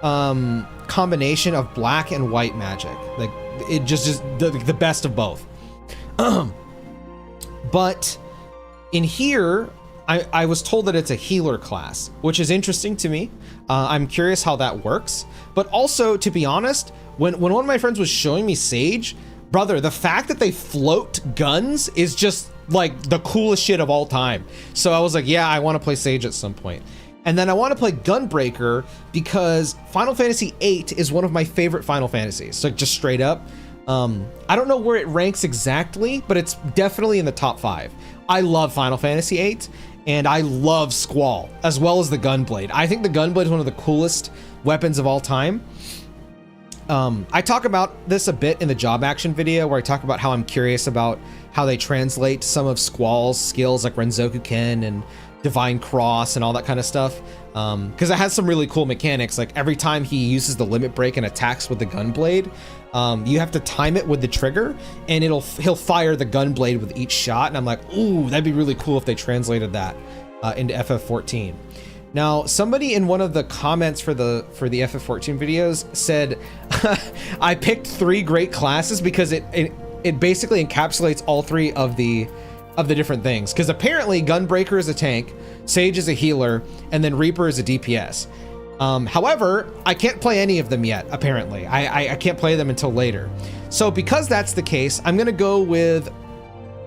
combination of black and white magic. Like it just the best of both. But in here, I was told that it's a healer class, which is interesting to me. I'm curious how that works. But also, to be honest, when one of my friends was showing me Sage, brother, the fact that they float guns is just like the coolest shit of all time. So I was like, yeah, I want to play Sage at some point. And then I want to play Gunbreaker because Final Fantasy VIII is one of my favorite Final Fantasies. So just straight up. I don't know where it ranks exactly, but it's definitely in the top 5. I love Final Fantasy VIII, and I love Squall, as well as the Gunblade. I think the Gunblade is one of the coolest weapons of all time. I talk about this a bit in the job action video, where I talk about how I'm curious about how they translate some of Squall's skills, like Renzoku Ken and Divine Cross and all that kind of stuff. Because it has some really cool mechanics. Like every time he uses the limit break and attacks with the Gunblade, you have to time it with the trigger, and he'll fire the Gunblade with each shot. And I'm like, ooh, that'd be really cool if they translated that into FF14. Now, somebody in one of the comments for the FF14 videos said, I picked 3 great classes because it basically encapsulates all 3 of the different things. Because apparently Gunbreaker is a tank, Sage is a healer, and then Reaper is a DPS. However, I can't play any of them yet, apparently. I can't play them until later. So because that's the case, I'm gonna go with,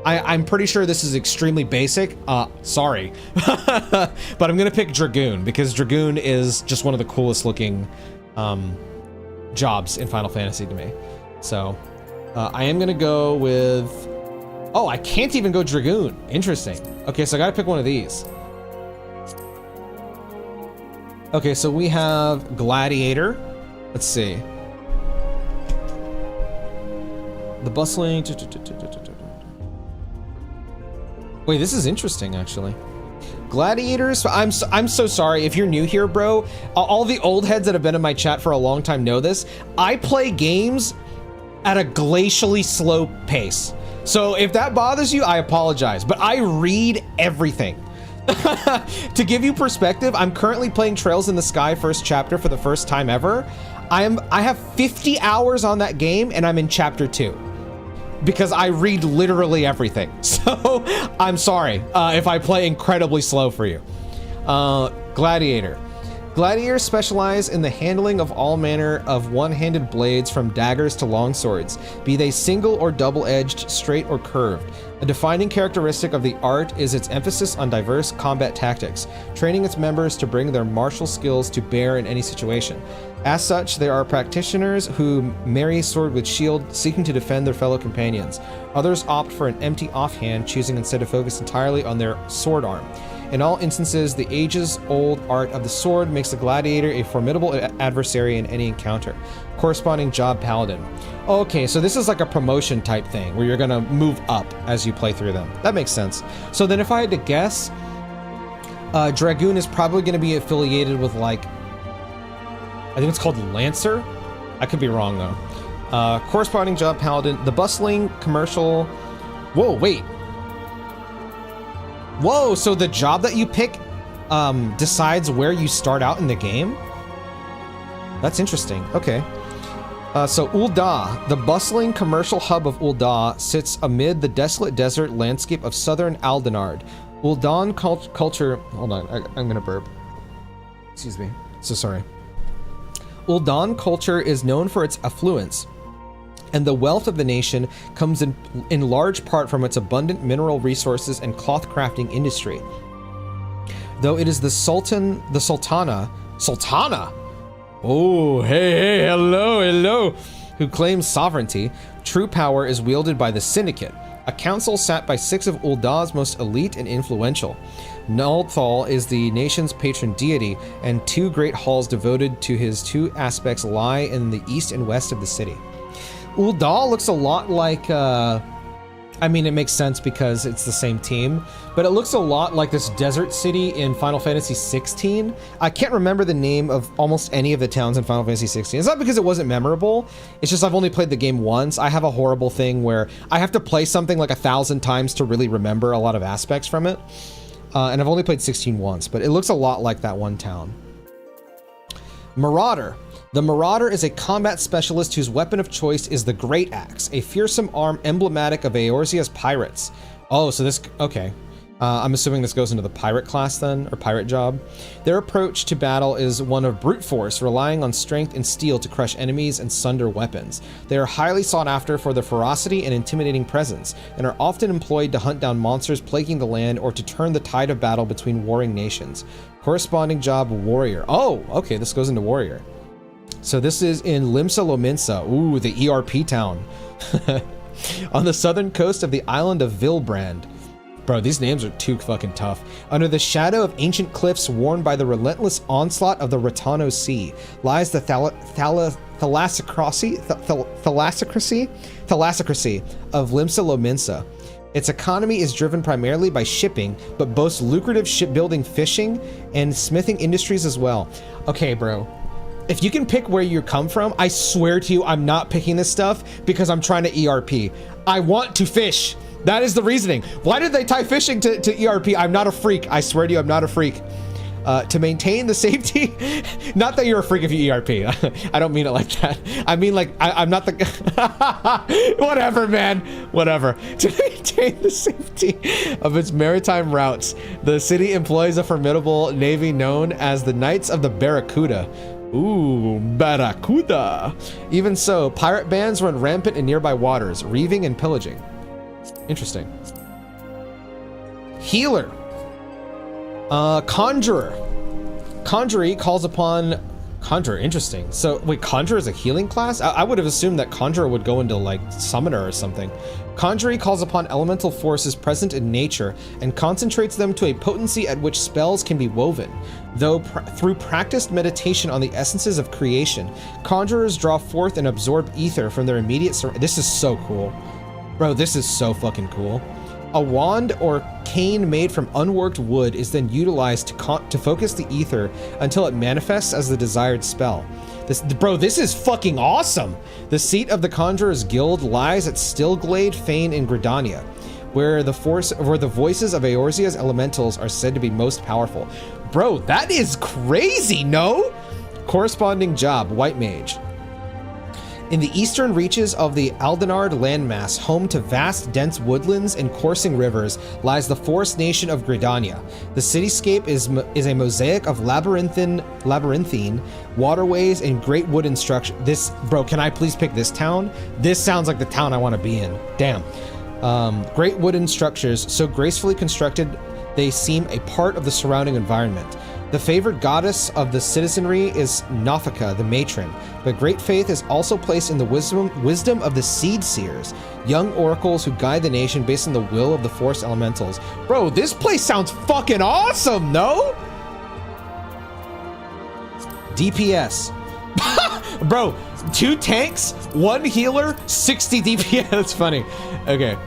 I'm pretty sure this is extremely basic, sorry. But I'm gonna pick Dragoon, because Dragoon is just one of the coolest looking jobs in Final Fantasy to me. So I am gonna go with, oh, I can't even go Dragoon. Interesting. Okay, so I gotta pick one of these. Okay, so we have Gladiator. Let's see. The bustling. Wait, this is interesting, actually. Gladiators. I'm so sorry if you're new here, bro. All the old heads that have been in my chat for a long time know this. I play games at a glacially slow pace. So if that bothers you, I apologize, but I read everything. To give you perspective, I'm currently playing Trails in the Sky first chapter for the first time ever. I have 50 hours on that game, and I'm in chapter 2 because I read literally everything. So I'm sorry if I play incredibly slow for you. Gladiator. Gladiators specialize in the handling of all manner of one-handed blades, from daggers to longswords, be they single or double-edged, straight or curved. A defining characteristic of the art is its emphasis on diverse combat tactics, training its members to bring their martial skills to bear in any situation. As such, there are practitioners who marry sword with shield, seeking to defend their fellow companions. Others opt for an empty offhand, choosing instead to focus entirely on their sword arm. In all instances, the ages-old art of the sword makes the gladiator a formidable adversary in any encounter. Corresponding job paladin. Okay, so this is like a promotion type thing where you're gonna move up as you play through them. That makes sense. So then if I had to guess, Dragoon is probably gonna be affiliated with, like, I think it's called Lancer? I could be wrong though. Corresponding job paladin. The bustling commercial. Whoa, wait. Whoa, so the job that you pick decides where you start out in the game? That's interesting. Okay. So Ul'dah, the bustling commercial hub of Ul'dah, sits amid the desolate desert landscape of southern Aldenard. Ul'dah culture... Hold on, I'm gonna burp. Excuse me. So sorry. Ul'dah culture is known for its affluence, and the wealth of the nation comes in large part from its abundant mineral resources and cloth crafting industry. Though it is the Sultana? Oh, hey, hello, who claims sovereignty, true power is wielded by the Syndicate, a council sat by 6 of Ul'dah's most elite and influential. Nulthal is the nation's patron deity, and 2 great halls devoted to his 2 aspects lie in the east and west of the city. Ul'dah looks a lot like, I mean, it makes sense because it's the same team, but it looks a lot like this desert city in Final Fantasy XVI. I can't remember the name of almost any of the towns in Final Fantasy XVI. It's not because it wasn't memorable, it's just I've only played the game once. I have a horrible thing where I have to play something like 1,000 times to really remember a lot of aspects from it. And I've only played 16 once, but it looks a lot like that one town. Marauder. The Marauder is a combat specialist whose weapon of choice is the Great Axe, a fearsome arm emblematic of Eorzea's pirates. Oh, so this... Okay. I'm assuming this goes into the pirate class then, or pirate job. Their approach to battle is one of brute force, relying on strength and steel to crush enemies and sunder weapons. They are highly sought after for their ferocity and intimidating presence, and are often employed to hunt down monsters plaguing the land or to turn the tide of battle between warring nations. Corresponding job, warrior. Oh, okay, this goes into warrior. So this is in Limsa Lominsa. Ooh, the ERP town. On the southern coast of the island of Vilbrand. Bro, these names are too fucking tough. Under the shadow of ancient cliffs worn by the relentless onslaught of the Ratano Sea lies the thalassocracy of Limsa Lominsa. Its economy is driven primarily by shipping, but boasts lucrative shipbuilding, fishing, and smithing industries as well. Okay, bro. If you can pick where you come from, I swear to you, I'm not picking this stuff because I'm trying to ERP. I want to fish. That is the reasoning. Why did they tie fishing to ERP? I'm not a freak. I swear to you, I'm not a freak. To maintain the safety, not that you're a freak if you ERP. I don't mean it like that. I mean like I'm not the whatever, man. Whatever. To maintain the safety of its maritime routes, the city employs a formidable navy known as the Knights of the Barracuda. Ooh, Barracuda. Even so, pirate bands run rampant in nearby waters, reaving and pillaging. Interesting. Healer. Conjurer. Conjurer calls upon... Conjurer, interesting. So, wait, Conjurer is a healing class? I would have assumed that Conjurer would go into, like, Summoner or something. Conjurer calls upon elemental forces present in nature and concentrates them to a potency at which spells can be woven. Though through practiced meditation on the essences of creation, Conjurers draw forth and absorb ether from their immediate This is so cool. Bro, this is so fucking cool. A wand or cane made from unworked wood is then utilized to focus the ether until it manifests as the desired spell. This is fucking awesome! The seat of the Conjurer's Guild lies at Stillglade Fane in Gridania, where the voices of Eorzea's elementals are said to be most powerful. Bro, that is crazy, no? Corresponding job, White Mage. In the eastern reaches of the Aldenard landmass, home to vast, dense woodlands and coursing rivers, lies the forest nation of Gridania. The cityscape is a mosaic of labyrinthine waterways and great wooden structures. Bro, can I please pick this town? This sounds like the town I want to be in. Damn. Great wooden structures, so gracefully constructed, they seem a part of the surrounding environment. The favored goddess of the citizenry is Nafika, the matron, but great faith is also placed in the wisdom of the seed seers, young oracles who guide the nation based on the will of the forest elementals. Bro, this place sounds fucking awesome, no? DPS. Bro, 2 tanks, 1 healer, 60 DPS. That's funny. Okay.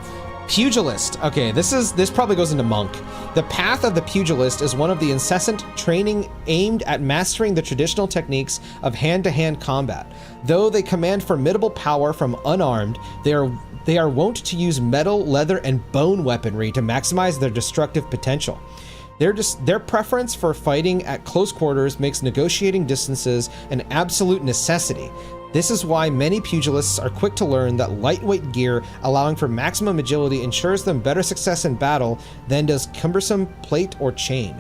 Pugilist. Okay, this probably goes into monk. The path of the pugilist is one of the incessant training aimed at mastering the traditional techniques of hand-to-hand combat. Though they command formidable power from unarmed, they are wont to use metal, leather, and bone weaponry to maximize their destructive potential. Their preference for fighting at close quarters makes negotiating distances an absolute necessity. This is why many pugilists are quick to learn that lightweight gear allowing for maximum agility ensures them better success in battle than does cumbersome plate or chain.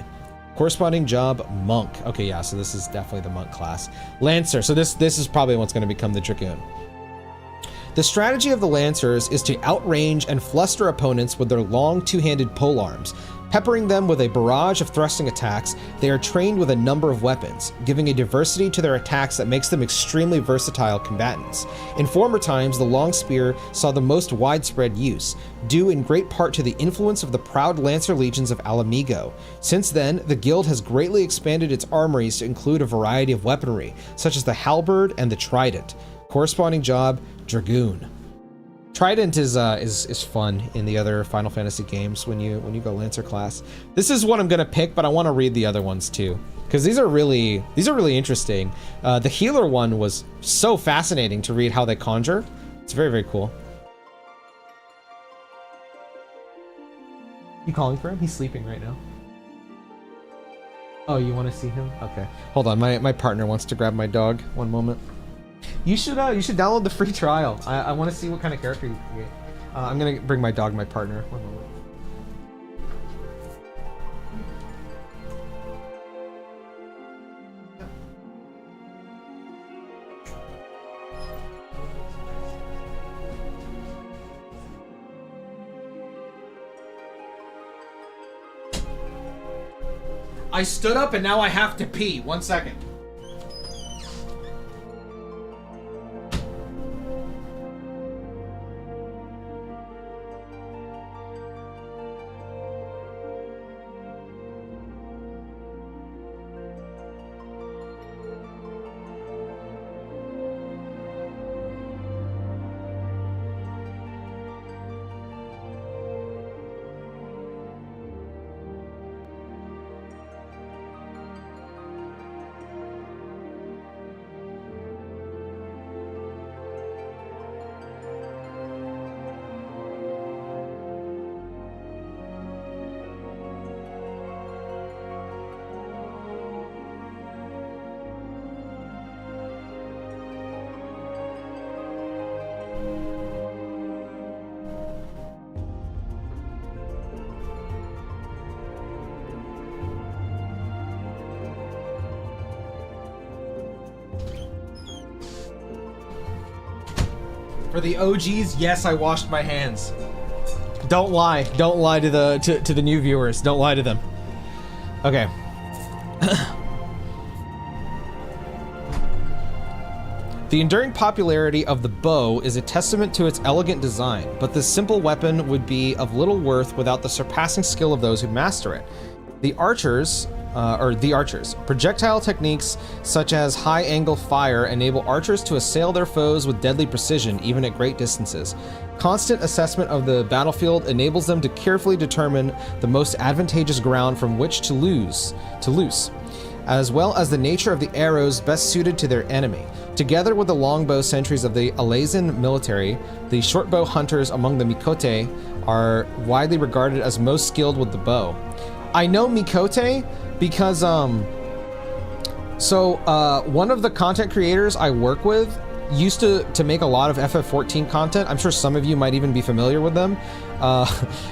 Corresponding job, monk. Okay, yeah, so this is definitely the monk class. Lancer, so this is probably what's going to become the Dragoon. The strategy of the Lancers is to outrange and fluster opponents with their long two-handed polearms. Peppering them with a barrage of thrusting attacks, they are trained with a number of weapons, giving a diversity to their attacks that makes them extremely versatile combatants. In former times, the long spear saw the most widespread use, due in great part to the influence of the proud Lancer legions of Alamigo. Since then, the guild has greatly expanded its armories to include a variety of weaponry, such as the halberd and the trident. Corresponding job, Dragoon. Trident is fun in the other Final Fantasy games when you go Lancer class. This is what I'm gonna pick, but I want to read the other ones too, because these are really interesting. The healer one was so fascinating to read how they conjure. It's very, very cool. You calling for him? He's sleeping right now. Oh, you want to see him? Okay, hold on. My partner wants to grab my dog. One moment. You should download the free trial. I want to see what kind of character you create. I'm gonna bring my dog, my partner. One moment. I stood up and now I have to pee. 1 second. For the OGs, yes, I washed my hands. Don't lie. Don't lie to the new viewers. Don't lie to them. Okay. The enduring popularity of the bow is a testament to its elegant design, but this simple weapon would be of little worth without the surpassing skill of those who master it. The archers, projectile techniques such as high-angle fire enable archers to assail their foes with deadly precision, even at great distances. Constant assessment of the battlefield enables them to carefully determine the most advantageous ground from which to loose, as well as the nature of the arrows best suited to their enemy. Together with the longbow sentries of the Alazan military, the shortbow hunters among the Mikote are widely regarded as most skilled with the bow. I know Mikote because, one of the content creators I work with used to make a lot of FF14 content. I'm sure some of you might even be familiar with them.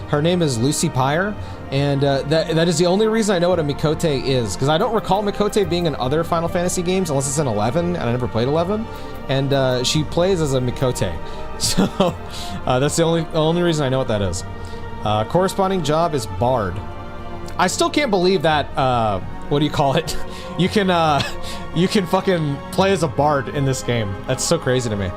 Her name is Lucy Pyre, and that is the only reason I know what a Mikote is, because I don't recall Mikote being in other Final Fantasy games unless it's in 11, and I never played 11, and she plays as a Mikote. So that's the only reason I know what that is. Corresponding job is Bard. I still can't believe that, what do you call it? You can fucking play as a bard in this game. That's so crazy to me.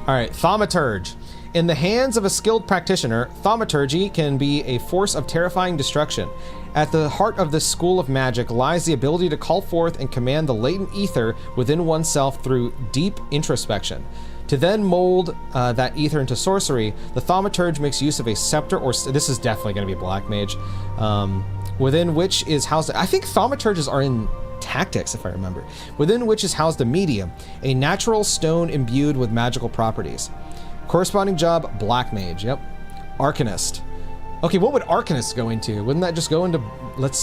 All right, Thaumaturge. In the hands of a skilled practitioner, thaumaturgy can be a force of terrifying destruction. At the heart of this school of magic lies the ability to call forth and command the latent ether within oneself through deep introspection. To then mold that ether into sorcery, the thaumaturge makes use of a scepter, or this is definitely going to be a black mage, within which is housed, I think thaumaturges are in tactics, if I remember, within which is housed a medium, a natural stone imbued with magical properties. Corresponding job, black mage, yep. Arcanist. Okay, what would Arcanist go into? Wouldn't that just go into,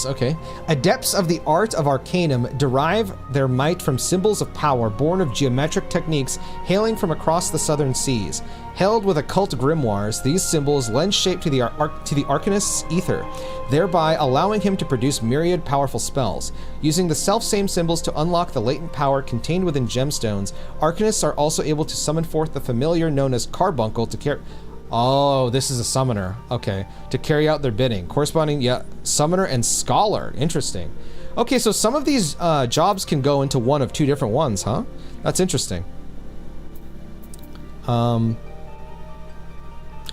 okay. Adepts of the art of Arcanum derive their might from symbols of power born of geometric techniques hailing from across the southern seas. Held with occult grimoires, these symbols lend shape to the Arcanist's ether, thereby allowing him to produce myriad powerful spells. Using the self-same symbols to unlock the latent power contained within gemstones, Arcanists are also able to summon forth the familiar known as Carbuncle to carry... Oh, this is a summoner. Okay. To carry out their bidding. Corresponding, yeah, summoner and scholar. Interesting. Okay, so some of these jobs can go into one of two different ones, huh? That's interesting.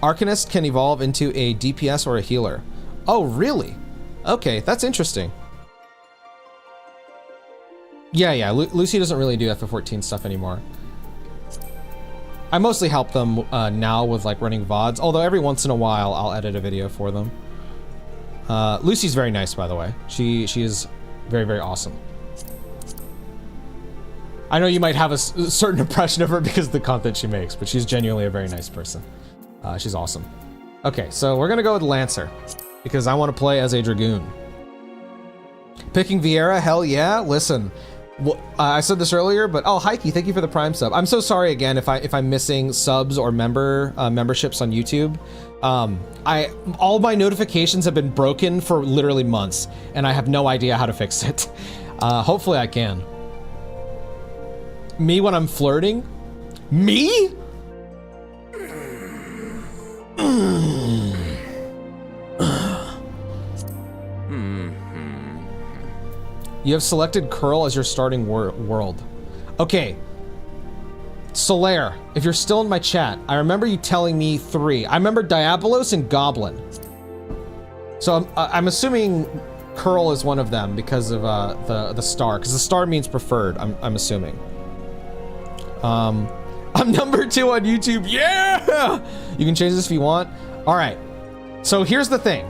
Arcanist can evolve into a DPS or a healer. Oh, really? Okay, that's interesting. Yeah, Lucy doesn't really do FF14 stuff anymore. I mostly help them now with like running VODs, although every once in a while I'll edit a video for them. Lucy's very nice, by the way. She is very, very awesome. I know you might have a certain impression of her because of the content she makes, but she's genuinely a very nice person. She's awesome. Okay, so we're gonna go with Lancer because I want to play as a Dragoon. Picking Vieira, hell yeah. Listen, well, I said this earlier, but oh, Heike, thank you for the Prime sub. I'm so sorry again if I'm missing subs or memberships on YouTube. All my notifications have been broken for literally months, and I have no idea how to fix it. Hopefully I can. Me when I'm flirting? Me? You have selected Curl as your starting world. Okay. Solaire, if you're still in my chat, I remember you telling me 3. I remember Diabolos and Goblin. So I'm assuming Curl is one of them because of the star, because the star means preferred, I'm assuming. I'm number 2 on YouTube, yeah! You can change this if you want. All right, so here's the thing.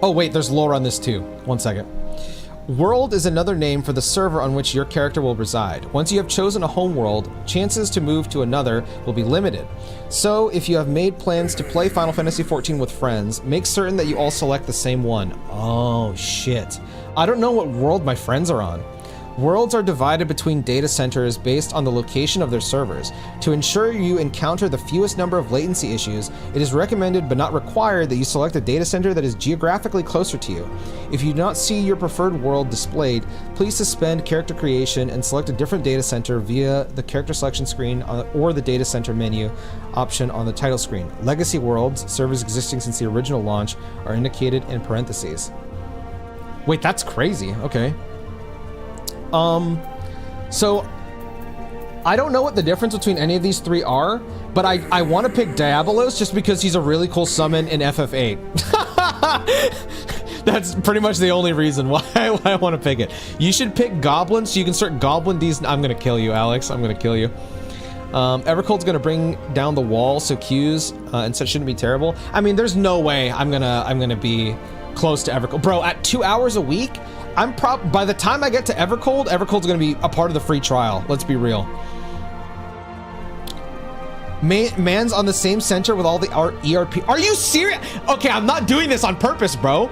Oh wait, there's lore on this too. 1 second. World is another name for the server on which your character will reside. Once you have chosen a home world, chances to move to another will be limited. So, if you have made plans to play Final Fantasy XIV with friends, make certain that you all select the same one. Oh, shit. I don't know what world my friends are on. Worlds are divided between data centers based on the location of their servers. To ensure you encounter the fewest number of latency issues, it is recommended but not required that you select a data center that is geographically closer to you. If you do not see your preferred world displayed, please suspend character creation and select a different data center via the character selection screen or the data center menu option on the title screen. Legacy worlds, servers existing since the original launch, are indicated in parentheses. Wait, that's crazy. Okay. So I don't know what the difference between any of these three are, but I want to pick Diabolos just because he's a really cool summon in FF8. That's pretty much the only reason why I want to pick it. You should pick Goblin so you can start Goblin these. I'm gonna kill you, Alex. I'm gonna kill you. Evercold's gonna bring down the wall, so Q's and such shouldn't be terrible. I mean, there's no way I'm gonna be close to Evercold, bro. At 2 hours a week. By the time I get to Evercold's gonna be a part of the free trial. Let's be real. Man's on the same center with all the ERP. Are you serious? Okay, I'm not doing this on purpose, bro.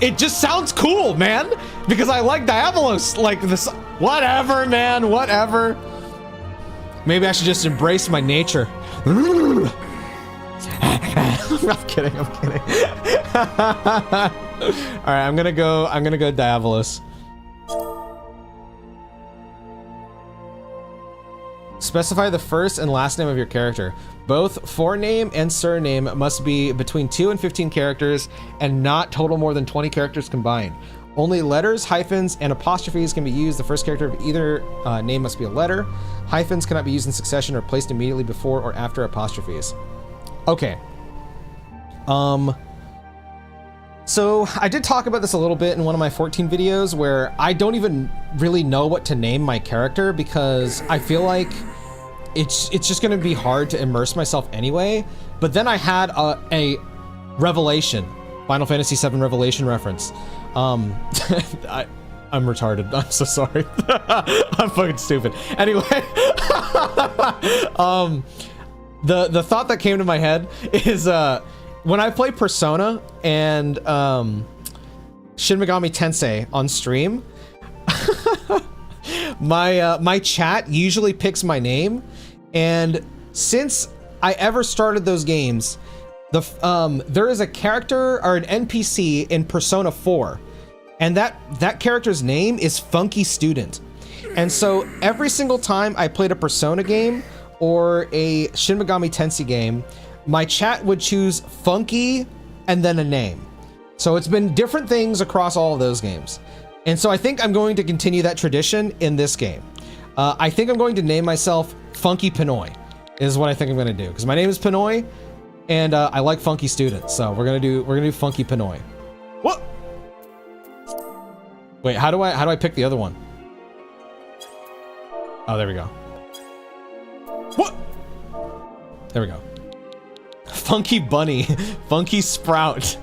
It just sounds cool, man. Because I like Diabolos, like this. Whatever, man, whatever. Maybe I should just embrace my nature. I'm kidding, I'm kidding. All right, I'm gonna go Diabolos. Specify the first and last name of your character. Both forename and surname must be between 2 and 15 characters and not total more than 20 characters combined. Only letters, hyphens, and apostrophes can be used. The first character of either name must be a letter. Hyphens cannot be used in succession or placed immediately before or after apostrophes. Okay. So I did talk about this a little bit in one of my 14 videos where I don't even really know what to name my character because I feel like it's just gonna be hard to immerse myself anyway. But then I had a revelation, Final Fantasy VII Revelation reference. I'm retarded. I'm so sorry. I'm fucking stupid. Anyway, the thought that came to my head is when I play Persona and Shin Megami Tensei on stream, my chat usually picks my name, and since I ever started those games, there is a character or an NPC in Persona 4, and that character's name is Funky Student. And so every single time I played a Persona game or a Shin Megami Tensei game, my chat would choose Funky and then a name. So it's been different things across all of those games. And so I think I'm going to continue that tradition in this game. I think I'm going to name myself Funky Pinoy, is what I think I'm gonna do. Because my name is Pinoy, and I like Funky Student. So we're gonna do Funky Pinoy. What? Wait, how do I pick the other one? Oh, there we go. What? There we go. Funky Bunny, Funky Sprout.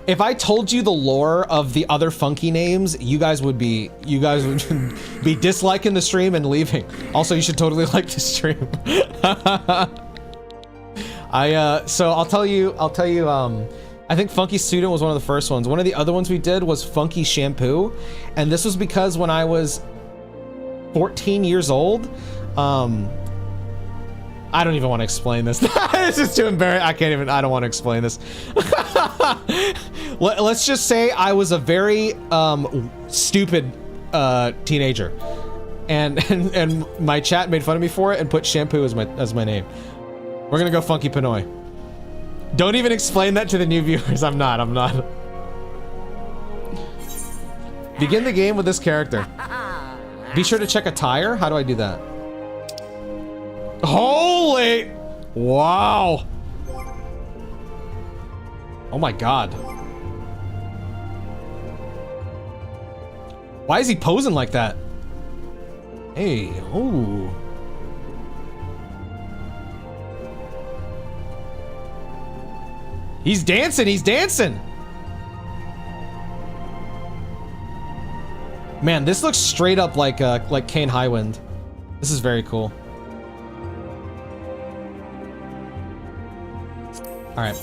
If I told you the lore of the other Funky names, you guys would be disliking the stream and leaving. Also, you should totally like the stream. So I'll tell you, I think Funky Student was one of the first ones. One of the other ones we did was Funky Shampoo, and this was because when I was 14 years old, I don't even want to explain this. It's just too embarrassing. I don't want to explain this. Let's just say I was a very stupid teenager, and my chat made fun of me for it and put Shampoo as my name. We're gonna go Funky Pinoy. Don't even explain that to the new viewers. I'm not. Begin the game with this character. Be sure to check a tire. How do I do that? Holy! Wow! Oh my god. Why is he posing like that? Hey, oh. He's dancing, he's dancing! Man, this looks straight up like Kane Highwind. This is very cool. All right.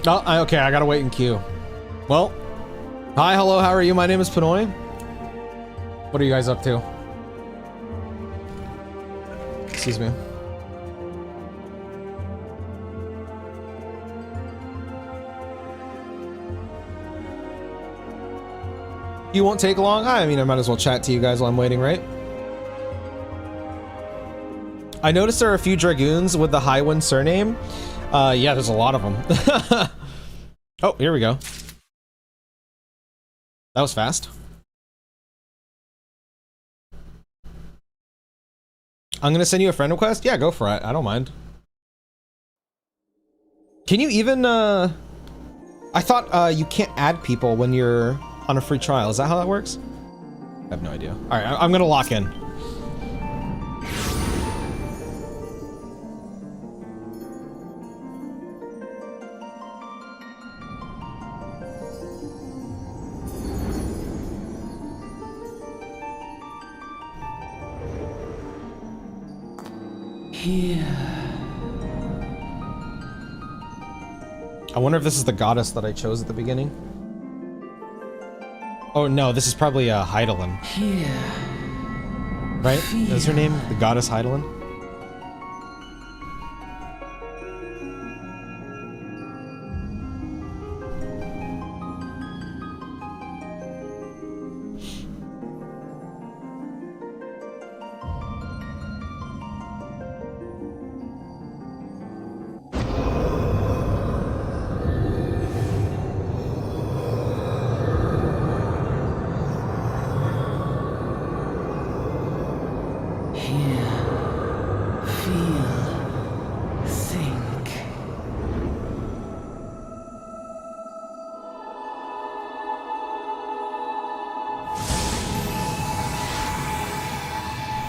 Oh, okay, I gotta wait in queue. Well, hi, hello, how are you? My name is Pinoy. What are you guys up to? Excuse me. You won't take long? I mean, I might as well chat to you guys while I'm waiting, right? I noticed there are a few Dragoons with the Highwind surname. Yeah, there's a lot of them. Oh, here we go. That was fast. I'm gonna send you a friend request? Yeah, go for it. I don't mind. Can you even, I thought, you can't add people when you're on a free trial. Is that how that works? I have no idea. Alright, I'm gonna lock in. I wonder if this is the goddess that I chose at the beginning. Oh no, this is probably Heidelin. Right? Is her name the goddess Heidelin?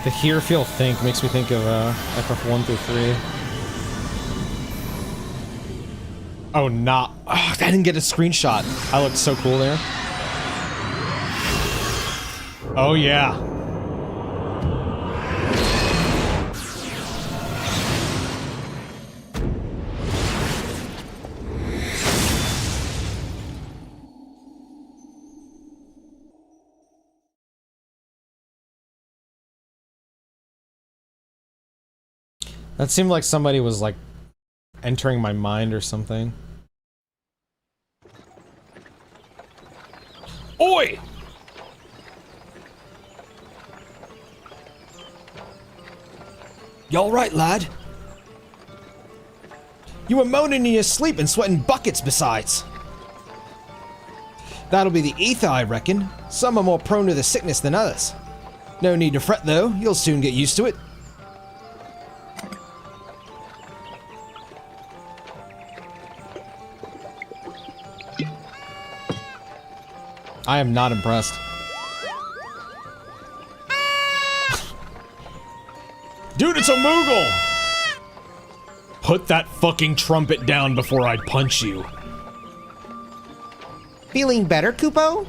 The hear, feel, think makes me think of FF1 through 3. Oh, nah. Oh, I didn't get a screenshot. I looked so cool there. Oh, yeah. That seemed like somebody was, like, entering my mind or something. Oi! You alright, lad? You were moaning in your sleep and sweating buckets besides. That'll be the ether, I reckon. Some are more prone to the sickness than others. No need to fret, though. You'll soon get used to it. I am not impressed. Dude, it's a Moogle! Put that fucking trumpet down before I punch you. Feeling better, Kupo?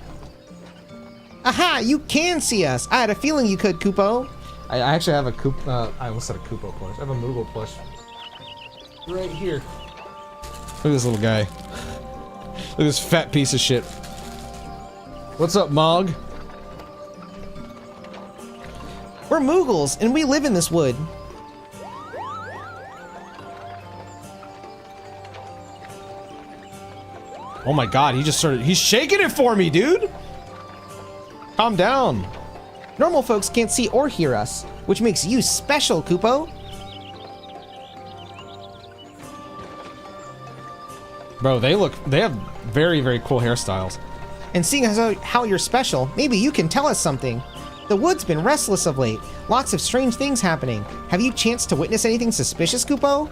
Aha, you can see us. I had a feeling you could, Kupo. I actually have a I almost said a Koopa plush. I have a Moogle plush. Right here. Look at this little guy. Look at this fat piece of shit. What's up, Mog? We're Moogles, and we live in this wood. Oh my god, he's shaking it for me, dude! Calm down. Normal folks can't see or hear us, which makes you special, Kupo. Bro, they have very, very cool hairstyles. And seeing as how you're special, maybe you can tell us something. The wood's been restless of late. Lots of strange things happening. Have you chanced to witness anything suspicious, Kupo?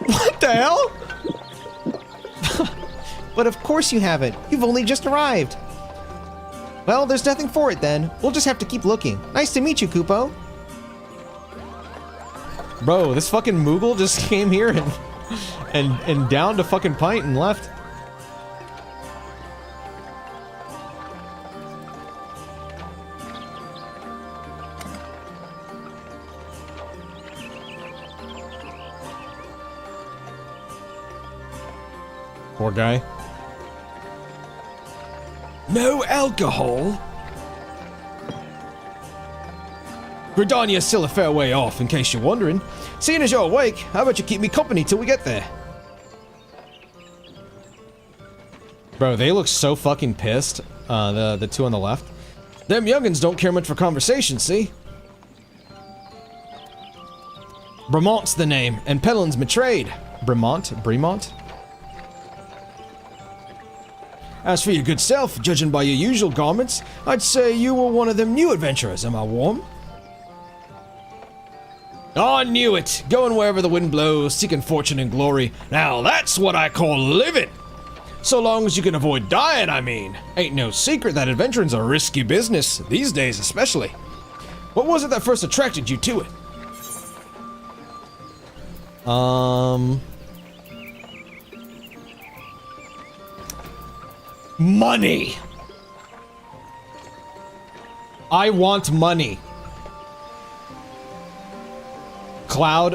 What the hell? But of course you haven't. You've only just arrived. Well, there's nothing for it then. We'll just have to keep looking. Nice to meet you, Kupo. Bro, this fucking Moogle just came here and downed a fucking pint and left. Poor guy. No alcohol? Gridania's still a fair way off, in case you're wondering. Seeing as you're awake, how about you keep me company till we get there? Bro, they look so fucking pissed, the two on the left. Them youngins don't care much for conversation, see? Bremont's the name, and Pelin's betrayed. Bremont? As for your good self, judging by your usual garments, I'd say you were one of them new adventurers, am I warm? Oh, I knew it! Going wherever the wind blows, seeking fortune and glory. Now that's what I call living! So long as you can avoid dying, I mean. Ain't no secret that adventuring's a risky business, these days especially. What was it that first attracted you to it? Money! I want money. Cloud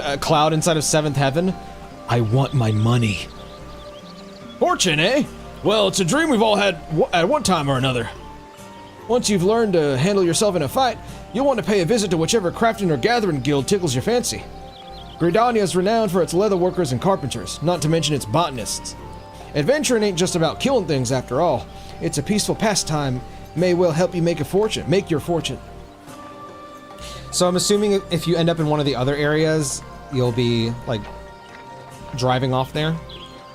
inside of 7th Heaven. I want my money. Fortune, eh? Well, it's a dream we've all had at one time or another. Once you've learned to handle yourself in a fight, you'll want to pay a visit to whichever crafting or gathering guild tickles your fancy. Gridania is renowned for its leatherworkers and carpenters, not to mention its botanists. Adventuring ain't just about killing things after all. It's a peaceful pastime, may well help you make your fortune. So I'm assuming if you end up in one of the other areas, you'll be, like, driving off there?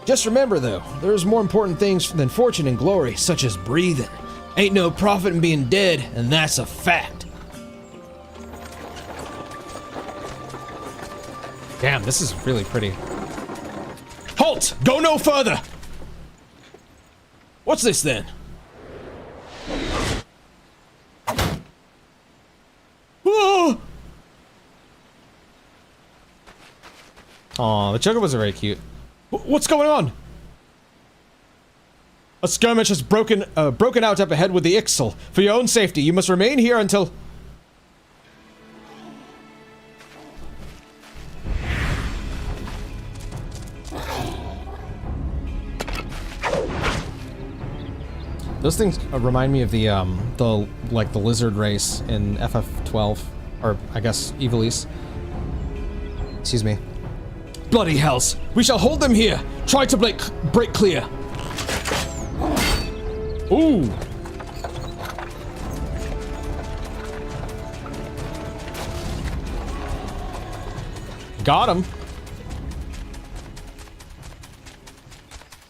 Just remember, though, there's more important things than fortune and glory, such as breathing. Ain't no profit in being dead, and that's a fact. Damn, this is really pretty. Halt! Go no further! What's this, then? Whoa! Aw, the chocobos are very cute. What's going on? A skirmish has broken out up ahead with the XIV. For your own safety, you must remain here until... Those things remind me of the lizard race in FF12, or I guess Evilise. Excuse me. Bloody hells! We shall hold them here. Try to break clear. Ooh. Got him.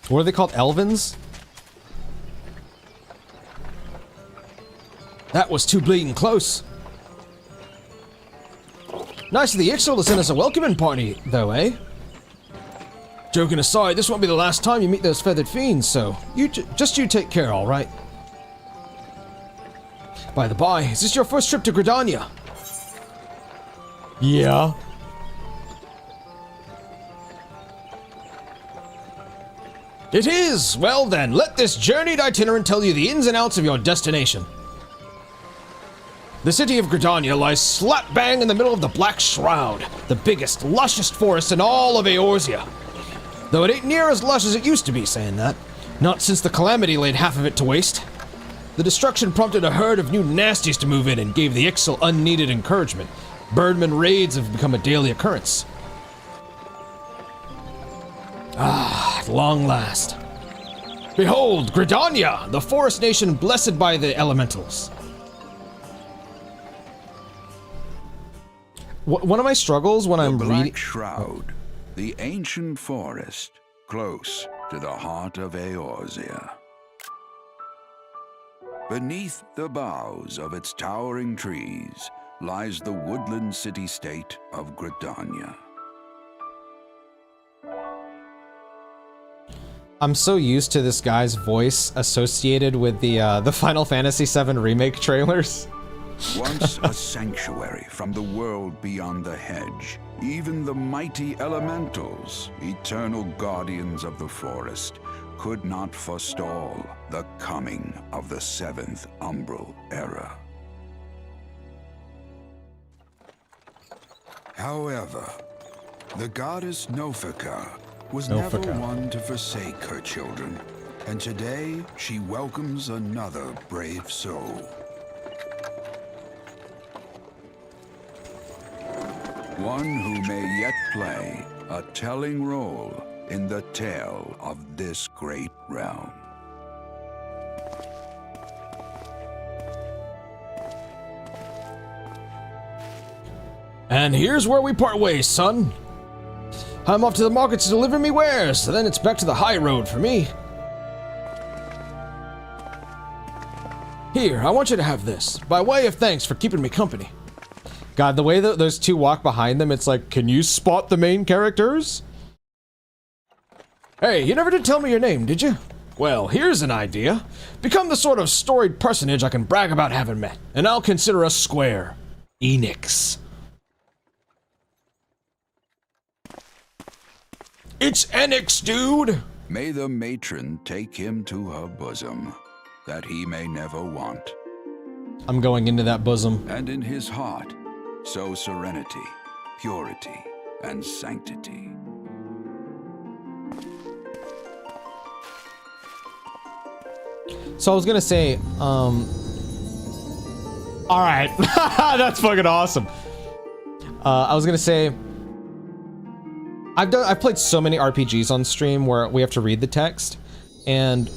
What are they called? Elvins? That was too bleeding close. Nice of the XIV to send us a welcoming party, though, eh? Joking aside, this won't be the last time you meet those feathered fiends, so you take care, all right? By the by, is this your first trip to Gridania? Yeah. It is! Well then, let this journeyed itinerant tell you the ins and outs of your destination. The city of Gridania lies slap bang in the middle of the Black Shroud, the biggest, lushest forest in all of Eorzea. Though it ain't near as lush as it used to be, saying that. Not since the Calamity laid half of it to waste. The destruction prompted a herd of new nasties to move in and gave the XIV unneeded encouragement. Birdman raids have become a daily occurrence. Ah, at long last. Behold, Gridania, the forest nation blessed by the elementals. One of my struggles when I'm reading... The Black Shroud, the ancient forest, close to the heart of Eorzea. Beneath the boughs of its towering trees lies the woodland city-state of Gridania. I'm so used to this guy's voice associated with the Final Fantasy VII Remake trailers. Once a sanctuary from the world beyond the hedge, even the mighty elementals, eternal guardians of the forest, could not forestall the coming of the 7th Umbral Era. However, the goddess Nofika was No never fucker. one to forsake her children, and today she welcomes another brave soul. One who may yet play a telling role in the tale of this great realm. And here's where we part ways, son. I'm off to the market to deliver me wares, so then it's back to the high road for me. Here, I want you to have this, by way of thanks for keeping me company. God, the way that those two walk behind them, it's like, can you spot the main characters? Hey, you never did tell me your name, did you? Well, here's an idea. Become the sort of storied personage I can brag about having met, and I'll consider us square. Enix. It's Enix, dude! May the matron take him to her bosom, that he may never want. I'm going into that bosom. And in his heart, sow serenity, purity, and sanctity. So I was gonna say, all right, that's fucking awesome. I was gonna say, I've played so many RPGs on stream where we have to read the text, and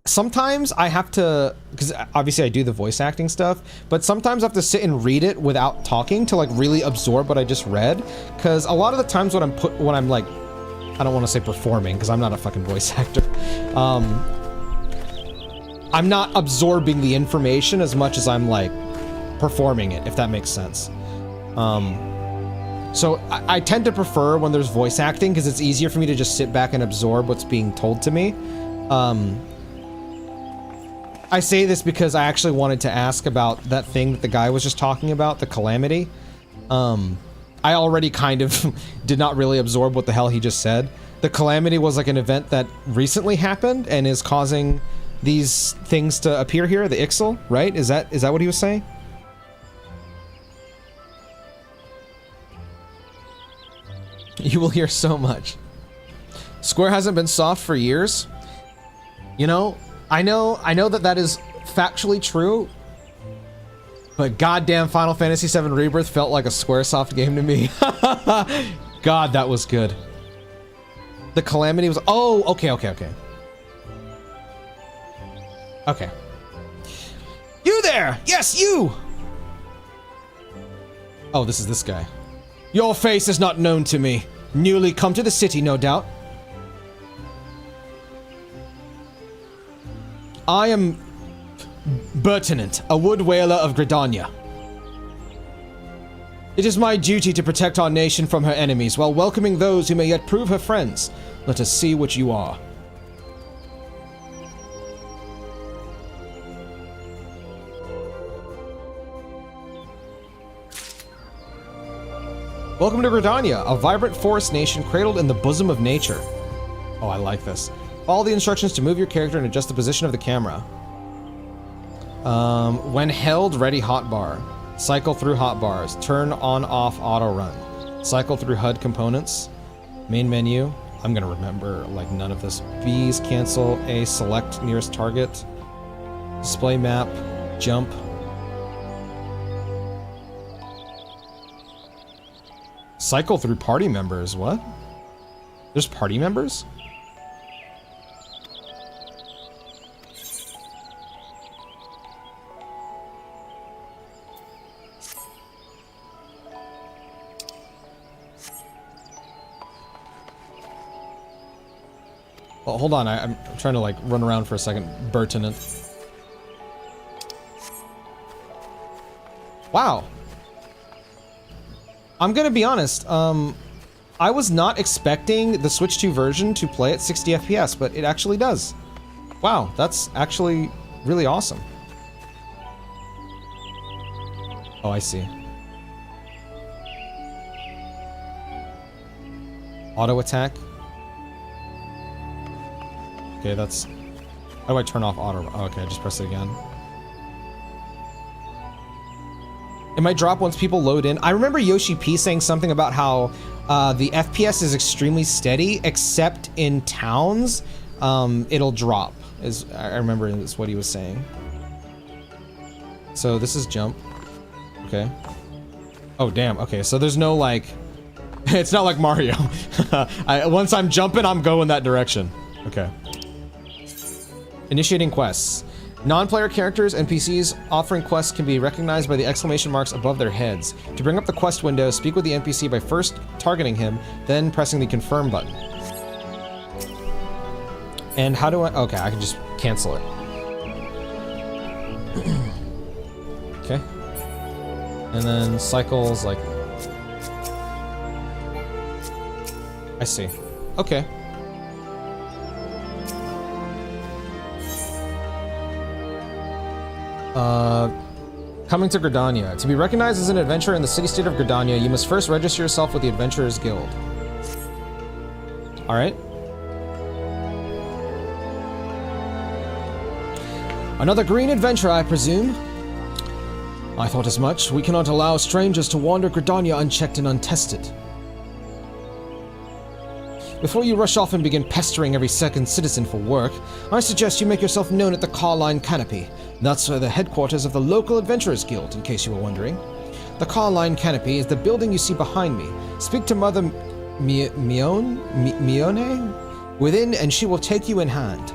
sometimes I have to, because obviously I do the voice acting stuff, but sometimes I have to sit and read it without talking to like really absorb what I just read, because a lot of the times when I'm like, I don't want to say performing, because I'm not a fucking voice actor, I'm not absorbing the information as much as I'm like performing it, if that makes sense. So I tend to prefer when there's voice acting, because it's easier for me to just sit back and absorb what's being told to me. I say this because I actually wanted to ask about that thing that the guy was just talking about, the calamity. I already kind of did not really absorb what the hell he just said. The calamity was like an event that recently happened and is causing these things to appear here, the Ixal, right? Is that what he was saying? You will hear so much. Square hasn't been soft for years. You know, I know that is factually true, but goddamn Final Fantasy VII Rebirth felt like a Squaresoft game to me. God, that was good. The calamity was... Oh, okay. Okay. You there! Yes, you! Oh, this is this guy. Your face is not known to me. Newly come to the city, no doubt. I am Bertinant, a wood whaler of Gridania. It is my duty to protect our nation from her enemies while welcoming those who may yet prove her friends. Let us see what you are. Welcome to Gridania, a vibrant forest nation cradled in the bosom of nature. Oh, I like this. Follow the instructions to move your character and adjust the position of the camera. When held, ready hotbar. Cycle through hotbars. Turn on off auto run. Cycle through HUD components. Main menu. I'm gonna remember like none of this. B's cancel. A select nearest target. Display map. Jump. Cycle through party members. What? There's party members? Well, hold on, I'm trying to like run around for a second. Bertinant. Wow. I'm gonna be honest, I was not expecting the Switch 2 version to play at 60 FPS, but it actually does. Wow, that's actually really awesome. Oh, I see. Auto attack. Okay, that's... How do I turn off auto? Oh, okay, just press it again. It might drop once people load in. I remember Yoshi P saying something about how the FPS is extremely steady, except in towns, it'll drop. I remember is what he was saying. So this is jump. Okay. Oh, damn. Okay, so there's no, like... It's not like Mario. Once I'm jumping, I'm going that direction. Okay. Initiating quests. Non-player characters, NPCs, offering quests can be recognized by the exclamation marks above their heads. To bring up the quest window, speak with the NPC by first targeting him, then pressing the confirm button. And how do I... Okay, I can just cancel it. Okay. And then cycles, like... I see. Okay. Coming to Gridania. To be recognized as an adventurer in the city-state of Gridania, you must first register yourself with the Adventurers Guild. Alright. Another green adventure, I presume? I thought as much. We cannot allow strangers to wander Gridania unchecked and untested. Before you rush off and begin pestering every second citizen for work, I suggest you make yourself known at the Carline Canopy. That's the headquarters of the local Adventurers Guild, in case you were wondering. The Carline Canopy is the building you see behind me. Speak to Mother Mione within, and she will take you in hand.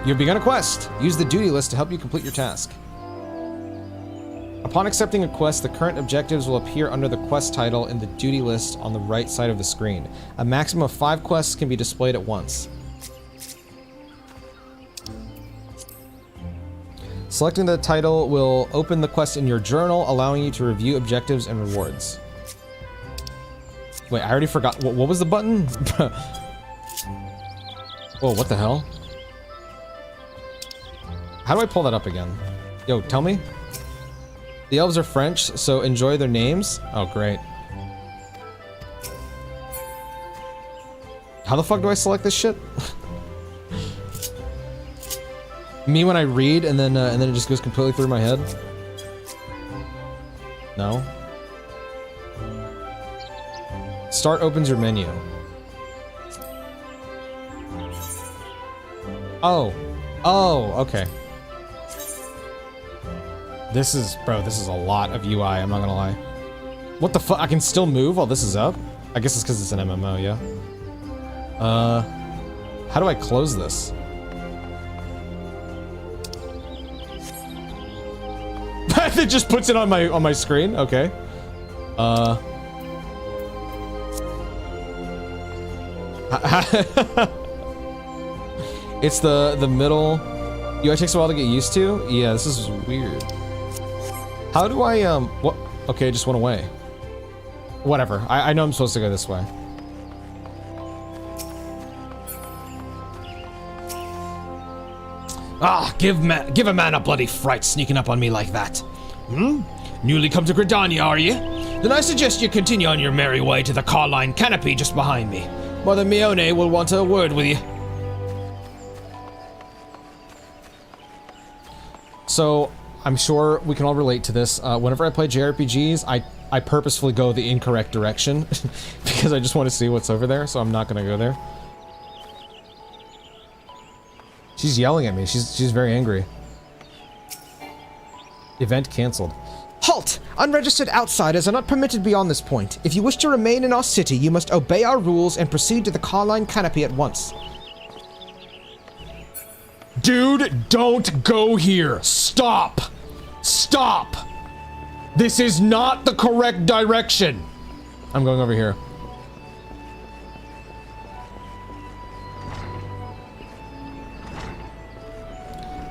You've begun a quest. Use the duty list to help you complete your task. Upon accepting a quest, the current objectives will appear under the quest title in the duty list on the right side of the screen. A maximum of 5 quests can be displayed at once. Selecting the title will open the quest in your journal, allowing you to review objectives and rewards. Wait, I already forgot. What was the button? Whoa, what the hell? How do I pull that up again? Yo, tell me. The elves are French, so enjoy their names. Oh, great. How the fuck do I select this shit? Me when I read, and then it just goes completely through my head. No. Start opens your menu. Oh. Oh, okay. This is, bro, this is a lot of UI, I'm not gonna lie. What the fuck? I can still move while this is up? I guess it's because it's an MMO, yeah. How do I close this? It just puts it on my screen? Okay. It's the middle. UI takes a while to get used to? Yeah, this is weird. How do I, what? Okay, it just went away. Whatever. I know I'm supposed to go this way. Ah, give a man a bloody fright sneaking up on me like that. Hmm? Newly come to Gridania, are you? Then I suggest you continue on your merry way to the Carline Canopy just behind me. Mother Mione will want a word with you. So, I'm sure we can all relate to this. Whenever I play JRPGs, I purposefully go the incorrect direction because I just want to see what's over there, so I'm not gonna go there. She's yelling at me. She's very angry. Event canceled. Halt! Unregistered outsiders are not permitted beyond this point. If you wish to remain in our city, you must obey our rules and proceed to the Carline Canopy at once. Dude, don't go here. Stop. Stop. This is not the correct direction. I'm going over here.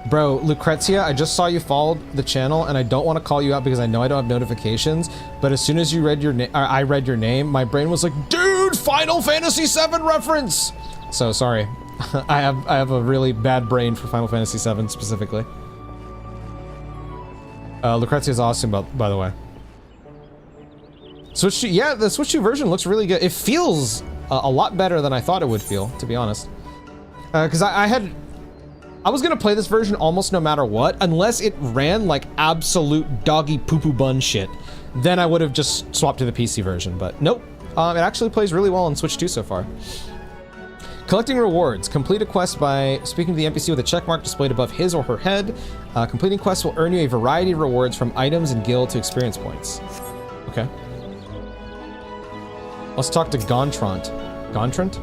Bro, Lucrezia, I just saw you followed the channel, and I don't want to call you out because I know I don't have notifications, but as soon as you read your name, I read your name, my brain was like, dude, Final Fantasy VII reference! So, sorry. I have a really bad brain for Final Fantasy VII specifically. Lucrezia is awesome, by the way. Switch 2, yeah, the Switch 2 version looks really good. It feels a lot better than I thought it would feel, to be honest. Because I had... I was gonna play this version almost no matter what, unless it ran like absolute doggy poo-poo bun shit. Then I would have just swapped to the PC version, but nope. It actually plays really well on Switch 2 so far. Collecting rewards. Complete a quest by speaking to the NPC with a checkmark displayed above his or her head. Completing quests will earn you a variety of rewards from items and guild to experience points. Okay. Let's talk to Gontrant. Gontrant?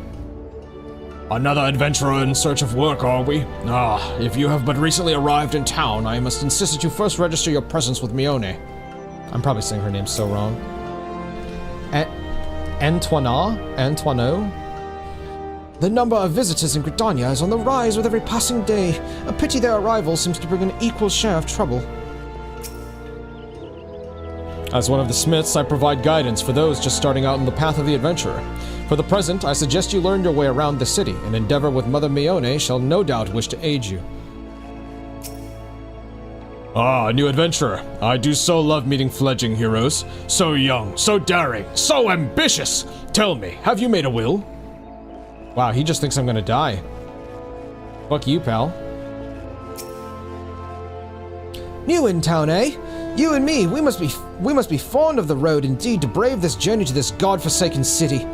Another adventurer in search of work, are we? Ah, if you have but recently arrived in town, I must insist that you first register your presence with Mione. I'm probably saying her name so wrong. Antoineau? The number of visitors in Gridania is on the rise with every passing day. A pity their arrival seems to bring an equal share of trouble. As one of the smiths, I provide guidance for those just starting out on the path of the adventurer. For the present, I suggest you learn your way around the city. An endeavor with Mother Mione shall no doubt wish to aid you. Ah, new adventurer. I do so love meeting fledgling heroes. So young, so daring, so ambitious. Tell me, have you made a will? Wow, he just thinks I'm gonna die. Fuck you, pal. New in town, eh? You and me, we must be fond of the road indeed to brave this journey to this god-forsaken city.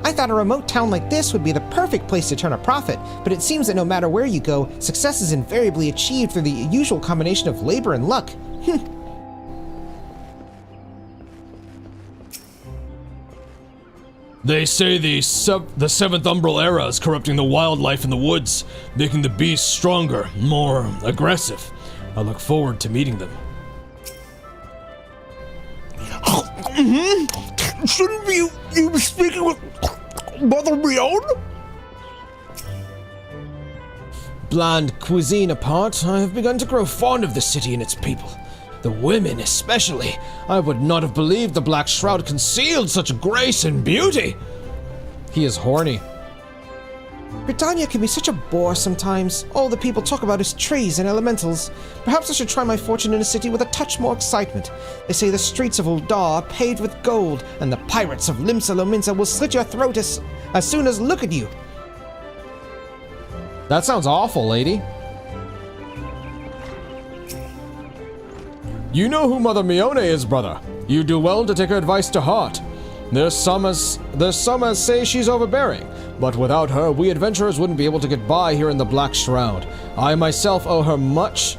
I thought a remote town like this would be the perfect place to turn a profit, but it seems that no matter where you go, success is invariably achieved through the usual combination of labor and luck. They say the seventh umbral era is corrupting the wildlife in the woods, making the beasts stronger, more aggressive. I look forward to meeting them. Shouldn't you be speaking with Mother Mione? Bland cuisine apart, I have begun to grow fond of the city and its people. The women especially. I would not have believed the Black Shroud concealed such grace and beauty. He is horny. Gridania can be such a bore sometimes. All the people talk about is trees and elementals. Perhaps I should try my fortune in a city with a touch more excitement. They say the streets of Uldar are paved with gold, and the pirates of Limsa Lominsa will slit your throat as soon as look at you. That sounds awful, lady. You know who Mother Mione is, brother. You do well to take her advice to heart. There's some as say she's overbearing, but without her, we adventurers wouldn't be able to get by here in the Black Shroud. I myself owe her much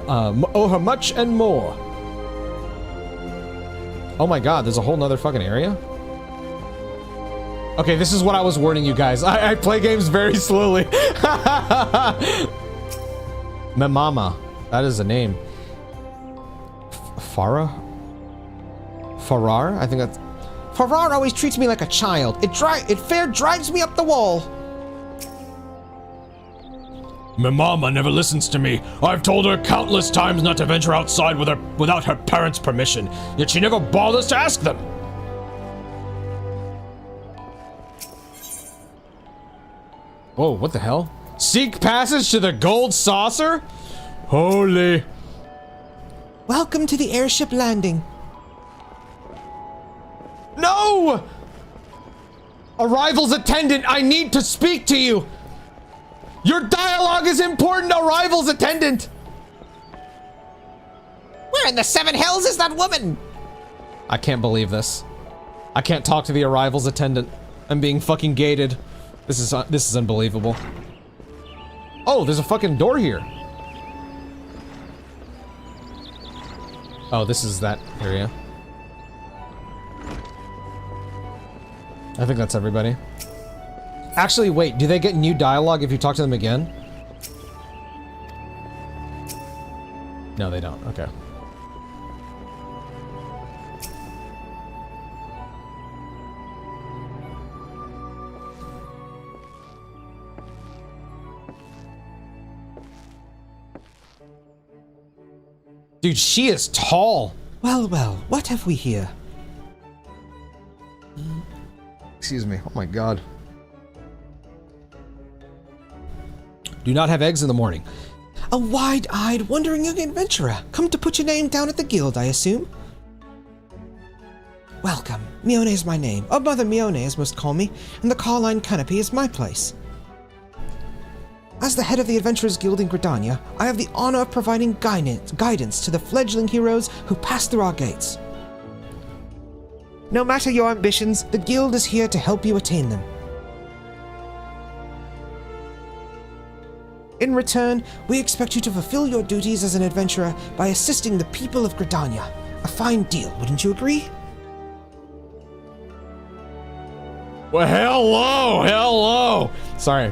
and more. Oh my god, there's a whole nother fucking area? Okay, this is what I was warning you guys. I play games very slowly. Memama. That is a name. Farah? Farar? I think that's... Farar always treats me like a child. It fair drives me up the wall. My mama never listens to me. I've told her countless times not to venture outside without her parents' permission, yet she never bothers to ask them. Whoa, what the hell? Seek passage to the gold saucer? Holy. Welcome to the airship landing. No! Arrival's attendant, I need to speak to you! Your dialogue is important, arrival's attendant! Where in the seven hells is that woman? I can't believe this. I can't talk to the arrival's attendant. I'm being fucking gated. This is unbelievable. Oh, there's a fucking door here. Oh, this is that area. I think that's everybody. Actually, wait, do they get new dialogue if you talk to them again? No, they don't. Okay. Dude, she is tall. Well, well, what have we here? Excuse me. Oh my god. Do not have eggs in the morning. A wide-eyed, wandering young adventurer. Come to put your name down at the guild, I assume? Welcome. Mione is my name. Or Mother Mione, as most call me. And the Carline Canopy is my place. As the head of the Adventurers Guild in Gridania, I have the honor of providing guidance to the fledgling heroes who pass through our gates. No matter your ambitions, the Guild is here to help you attain them. In return, we expect you to fulfill your duties as an adventurer by assisting the people of Gridania. A fine deal, wouldn't you agree? Well, hello! Sorry.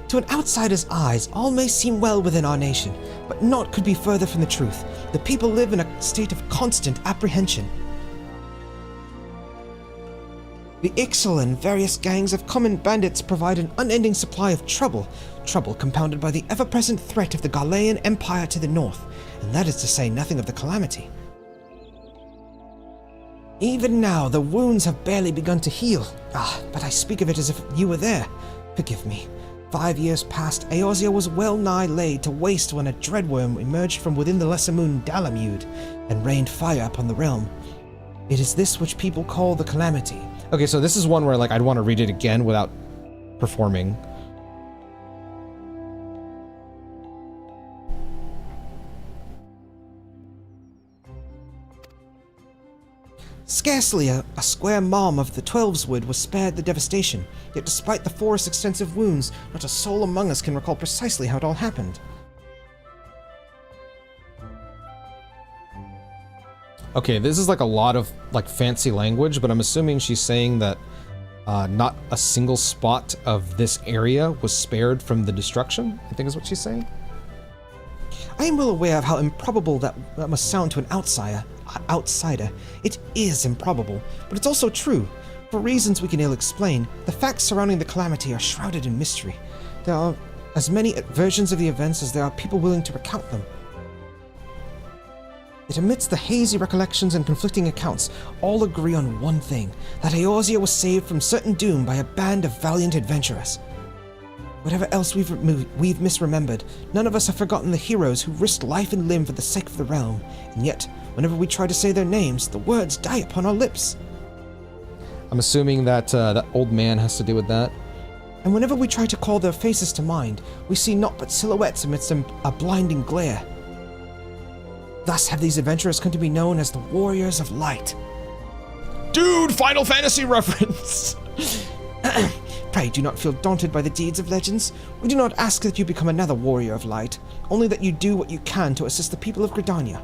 To an outsider's eyes, all may seem well within our nation, but naught could be further from the truth. The people live in a state of constant apprehension. The Ixal and various gangs of common bandits provide an unending supply of trouble compounded by the ever-present threat of the Galayan Empire to the north, and that is to say nothing of the calamity. Even now, the wounds have barely begun to heal. But I speak of it as if you were there. Forgive me. 5 years past, Eorzea was well nigh laid to waste when a dreadworm emerged from within the lesser moon Dalamud and rained fire upon the realm. It is this which people call the calamity. Okay, so this is one where like I'd want to read it again without performing. Scarcely a square mom of the Twelveswood was spared the devastation, yet despite the forest's extensive wounds, not a soul among us can recall precisely how it all happened. Okay, this is like a lot of like fancy language, but I'm assuming she's saying that not a single spot of this area was spared from the destruction, I think is what she's saying. I am well aware of how improbable that must sound to an outsider. It is improbable, but it's also true. For reasons we can ill explain, the facts surrounding the calamity are shrouded in mystery. There are as many versions of the events as there are people willing to recount them. Yet amidst the hazy recollections and conflicting accounts, all agree on one thing, that Eorzea was saved from certain doom by a band of valiant adventurers. Whatever else we've misremembered, none of us have forgotten the heroes who risked life and limb for the sake of the realm, and yet, whenever we try to say their names, the words die upon our lips. I'm assuming that that old man has to do with that. And whenever we try to call their faces to mind, we see naught but silhouettes amidst a blinding glare. Thus have these adventurers come to be known as the Warriors of Light. Dude, Final Fantasy reference! Pray do not feel daunted by the deeds of legends. We do not ask that you become another Warrior of Light, only that you do what you can to assist the people of Gridania.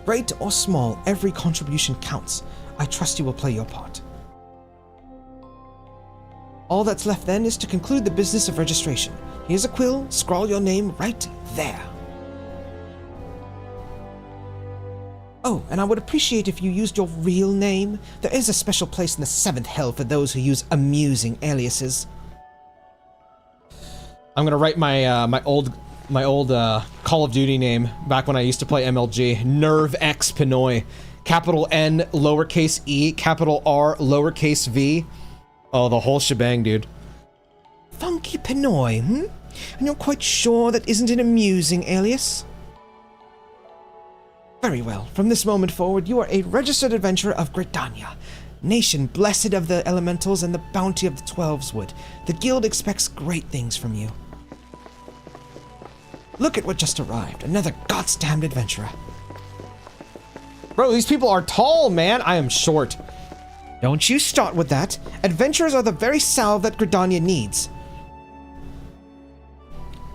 Great or small, every contribution counts. I trust you will play your part. All that's left then is to conclude the business of registration. Here's a quill, scrawl your name right there. Oh, and I would appreciate if you used your real name. There is a special place in the 7th Hell for those who use amusing aliases. I'm gonna write my my old Call of Duty name back when I used to play MLG. Nerve X Pinoy. Capital N, lowercase e, capital R, lowercase v. Oh, the whole shebang, dude. Funky Pinoy, And you're quite sure that isn't an amusing alias? Very well. From this moment forward, you are a registered adventurer of Gridania, nation blessed of the elementals and the bounty of the Twelveswood. The guild expects great things from you. Look at what just arrived. Another goddamned adventurer. Bro, these people are tall, man. I am short. Don't you start with that. Adventurers are the very salve that Gridania needs.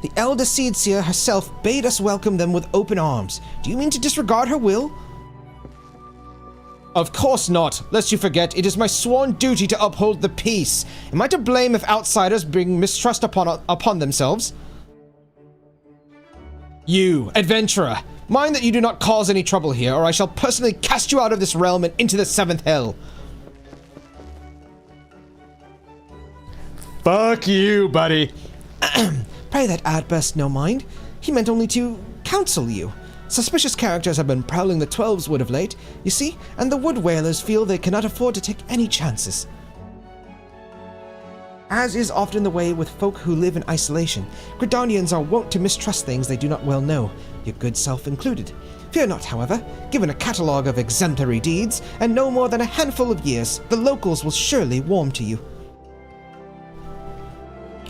The elder Seedseer herself bade us welcome them with open arms. Do you mean to disregard her will? Of course not. Lest you forget, it is my sworn duty to uphold the peace. Am I to blame if outsiders bring mistrust upon themselves? You, adventurer, mind that you do not cause any trouble here, or I shall personally cast you out of this realm and into the 7th Hell. Fuck you, buddy. Pray that outburst no mind. He meant only to counsel you. Suspicious characters have been prowling the Twelveswood of late, you see, and the Wood Whalers feel they cannot afford to take any chances. As is often the way with folk who live in isolation, Gridanians are wont to mistrust things they do not well know, your good self included. Fear not, however, given a catalogue of exemplary deeds, and no more than a handful of years, the locals will surely warm to you.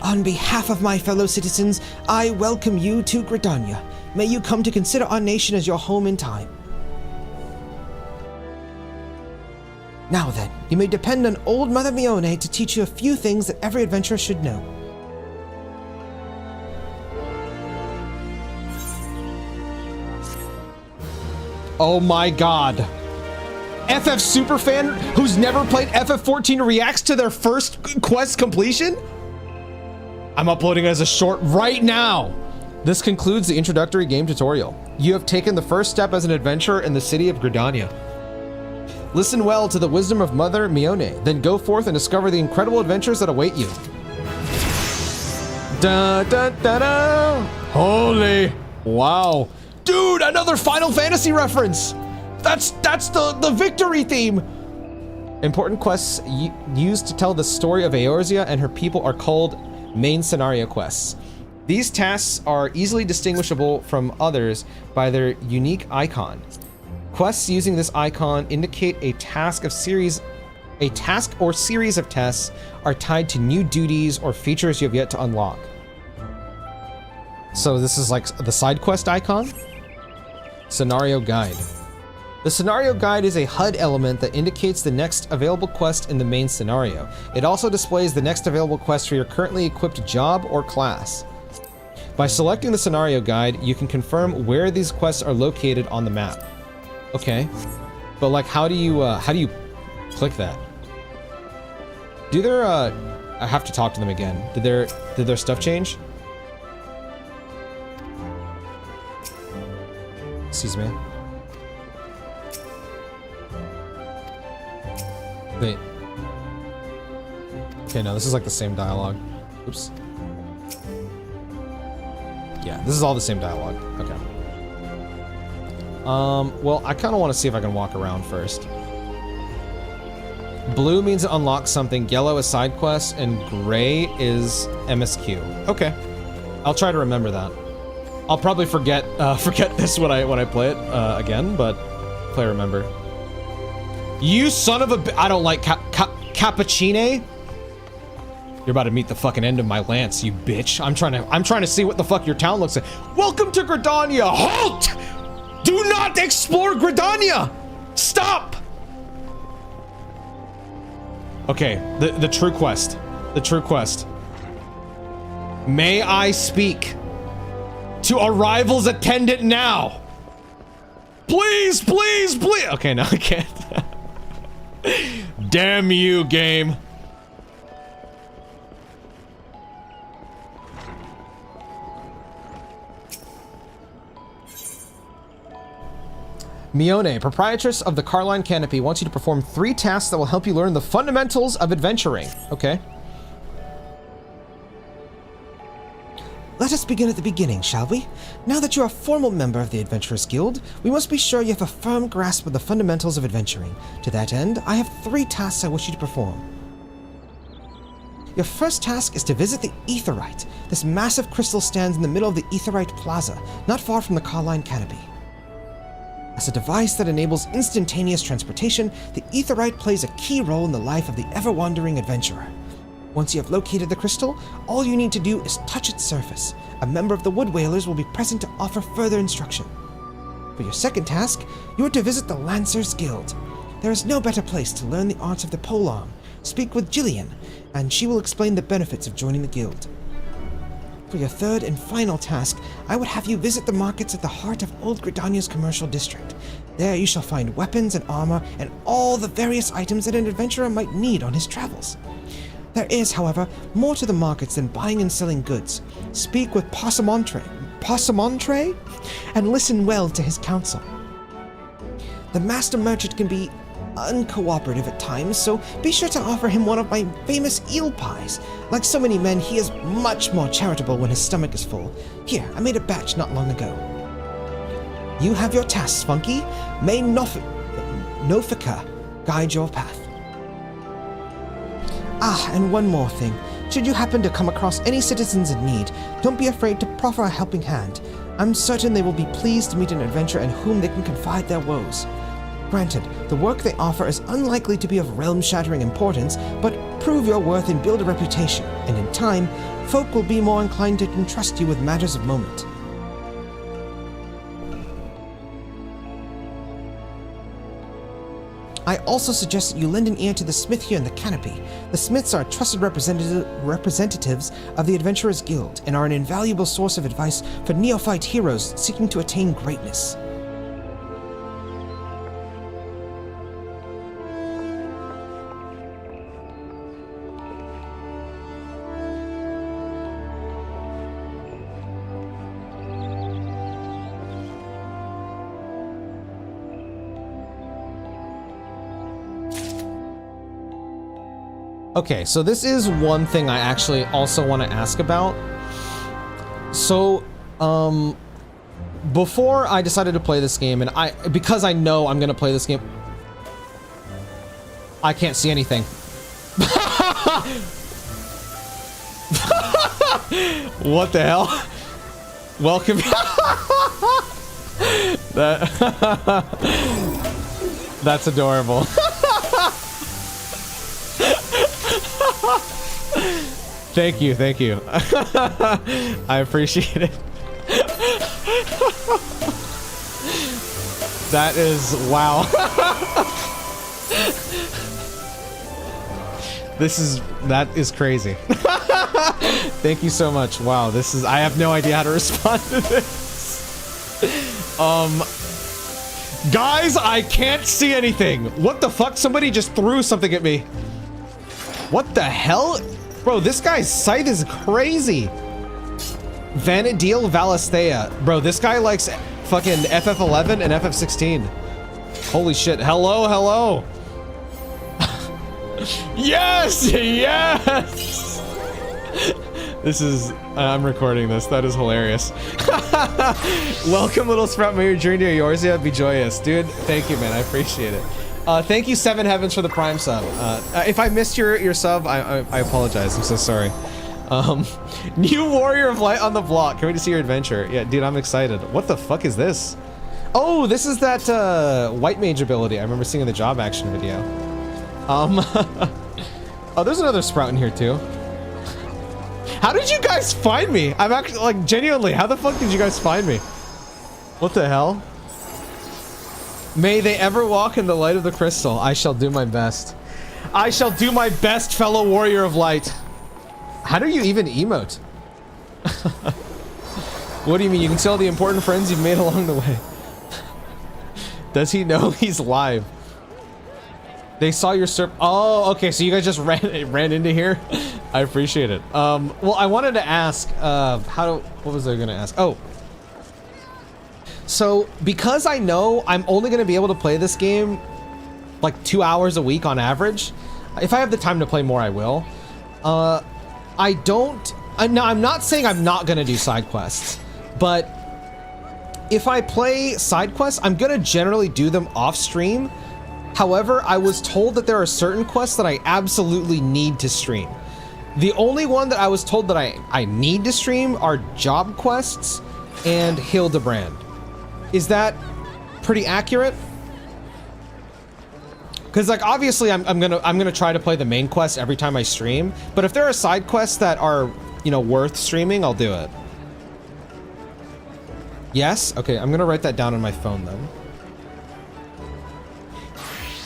On behalf of my fellow citizens, I welcome you to Gridania. May you come to consider our nation as your home in time. Now then, you may depend on old Mother Mione to teach you a few things that every adventurer should know. Oh my god. FF Superfan who's never played FF14 reacts to their first quest completion? I'm uploading it as a short right now. This concludes the introductory game tutorial. You have taken the first step as an adventurer in the city of Gridania. Listen well to the wisdom of Mother Mione, then go forth and discover the incredible adventures that await you. Da da da da! Holy! Wow. Dude, another Final Fantasy reference! That's the victory theme! Important quests used to tell the story of Eorzea and her people are called main scenario quests. These tasks are easily distinguishable from others by their unique icon. Quests using this icon indicate a task or series of tests are tied to new duties or features you have yet to unlock. So this is like the side quest icon? Scenario guide. The scenario guide is a HUD element that indicates the next available quest in the main scenario. It also displays the next available quest for your currently equipped job or class. By selecting the scenario guide, you can confirm where these quests are located on the map. Okay, but like, how do you click that? Do their I have to talk to them again. Did their stuff change? Excuse me. Wait. Okay, no, this is like the same dialogue. Oops. Yeah, this is all the same dialogue. Okay. Well, I kind of want to see if I can walk around first. Blue means it unlocks something, yellow is side quests, and gray is MSQ. Okay. I'll try to remember that. I'll probably forget this when I play it again, but hopefully I remember. You son of a I don't like cappuccino. You're about to meet the fucking end of my lance, you bitch. I'm trying to see what the fuck your town looks like. Welcome to Gridania. Halt! Do not explore Gridania! Stop! Okay, the true quest. The true quest. May I speak to Arrival's attendant now? Please, please, please! Okay, no, I can't. Damn you, game. Mione, proprietress of the Carline Canopy, wants you to perform 3 tasks that will help you learn the fundamentals of adventuring. Okay. Let us begin at the beginning, shall we? Now that you are a formal member of the Adventurers Guild, we must be sure you have a firm grasp of the fundamentals of adventuring. To that end, I have 3 tasks I wish you to perform. Your first task is to visit the Aetheryte. This massive crystal stands in the middle of the Aetheryte Plaza, not far from the Carline Canopy. As a device that enables instantaneous transportation, the Aetheryte plays a key role in the life of the ever-wandering adventurer. Once you have located the crystal, all you need to do is touch its surface. A member of the Wood Whalers will be present to offer further instruction. For your second task, you are to visit the Lancers Guild. There is no better place to learn the arts of the polearm. Speak with Jillian, and she will explain the benefits of joining the guild. For your third and final task, I would have you visit the markets at the heart of Old Gridania's commercial district. There you shall find weapons and armor and all the various items that an adventurer might need on his travels. There is, however, more to the markets than buying and selling goods. Speak with Passamontre, and listen well to his counsel. The master merchant can be uncooperative at times, so be sure to offer him one of my famous eel pies. Like so many men, he is much more charitable when his stomach is full. Here, I made a batch not long ago. You have your tasks, Funky. May Nofika guide your path. Ah, and one more thing. Should you happen to come across any citizens in need, don't be afraid to proffer a helping hand. I'm certain they will be pleased to meet an adventurer in whom they can confide their woes. Granted, the work they offer is unlikely to be of realm-shattering importance, but prove your worth and build a reputation, and in time, folk will be more inclined to entrust you with matters of moment. I also suggest that you lend an ear to the smith here in the canopy. The smiths are trusted representatives of the Adventurers Guild and are an invaluable source of advice for neophyte heroes seeking to attain greatness. Okay, so this is one thing I actually also want to ask about. So, before I decided to play this game, and because I know I'm gonna play this game, I can't see anything. What the hell? Welcome. That's adorable. Thank you, thank you. I appreciate it. That is, wow. That is crazy. Thank you so much. Wow, I have no idea how to respond to this. Guys, I can't see anything. What the fuck? Somebody just threw something at me. What the hell? Bro, this guy's scythe is crazy. Vanadil Valisthea. Bro, this guy likes fucking FF11 and FF16. Holy shit. Hello, hello. Yes, yes. This is, I'm recording this. That is hilarious. Welcome, little sprout. May your journey to Eorzea be joyous. Dude, thank you, man. I appreciate it. Thank you, Seven Heavens, for the Prime sub. If I missed your sub, I apologize. I'm so sorry. New Warrior of Light on the block. Can we just see your adventure? Yeah, dude, I'm excited. What the fuck is this? Oh, this is that White Mage ability I remember seeing in the job action video. Oh, there's another sprout in here too. How did you guys find me? I'm actually, like, genuinely, how the fuck did you guys find me? What the hell? May they ever walk in the light of the crystal. I shall do my best. I shall do my best, fellow warrior of light. How do you even emote? What do you mean? You can see all the important friends you've made along the way. Does he know he's live? They saw your serp. Oh, okay. So you guys just ran into here. I appreciate it. Well, I wanted to ask, what was I gonna ask? Oh. So, because I know I'm only going to be able to play this game like 2 hours a week on average, if I have the time to play more, I will. No, I'm not saying I'm not going to do side quests, but if I play side quests, I'm going to generally do them off stream. However, I was told that there are certain quests that I absolutely need to stream. The only one that I was told that I need to stream are job quests and Hildebrand. Is that pretty accurate? Because, like, obviously I'm gonna try to play the main quest every time I stream, but if there are side quests that are, you know, worth streaming, I'll do it. Yes? Okay, I'm gonna write that down on my phone then.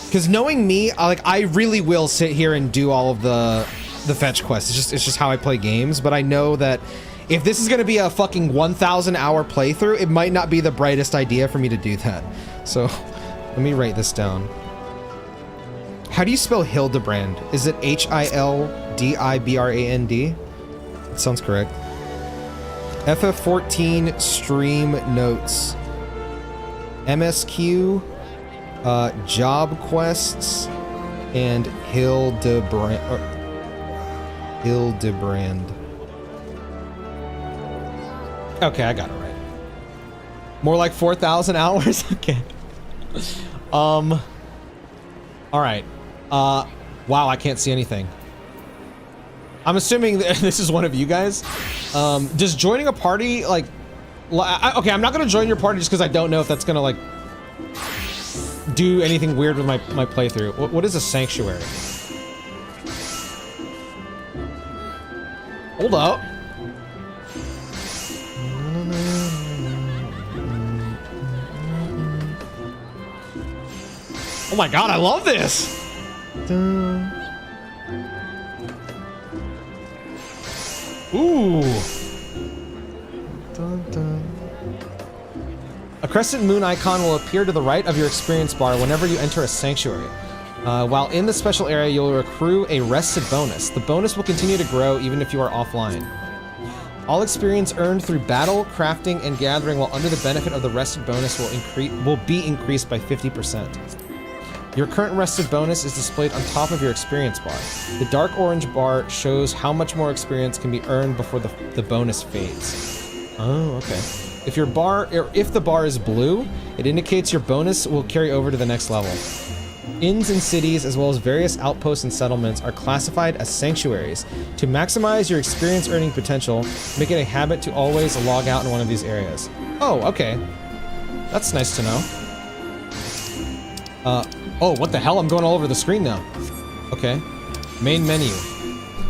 Because knowing me, I really will sit here and do all of the fetch quests. It's just how I play games, but I know that if this is going to be a fucking 1,000 hour playthrough, it might not be the brightest idea for me to do that. So, let me write this down. How do you spell Hildebrand? Is it Hildibrand? That sounds correct. FF14 stream notes. MSQ, job quests, and Hildebrand. Okay, I got it right. More like 4,000 hours? Okay. All right. Wow, I can't see anything. I'm assuming that this is one of you guys. Does joining a party, like... okay, I'm not gonna join your party just because I don't know if that's gonna, like... do anything weird with my playthrough. What is a sanctuary? Hold up. Oh my god, I love this! Dun. Ooh. Dun, dun. A crescent moon icon will appear to the right of your experience bar whenever you enter a sanctuary. While in the special area, you'll accrue a rested bonus. The bonus will continue to grow even if you are offline. All experience earned through battle, crafting, and gathering while under the benefit of the rested bonus will be increased by 50%. Your current rested bonus is displayed on top of your experience bar. The dark orange bar shows how much more experience can be earned before the bonus fades. Oh, okay. If the bar is blue, it indicates your bonus will carry over to the next level. Inns and cities, as well as various outposts and settlements, are classified as sanctuaries. To maximize your experience earning potential, make it a habit to always log out in one of these areas. Oh, okay. That's nice to know. Oh, what the hell? I'm going all over the screen now. Okay. Main menu.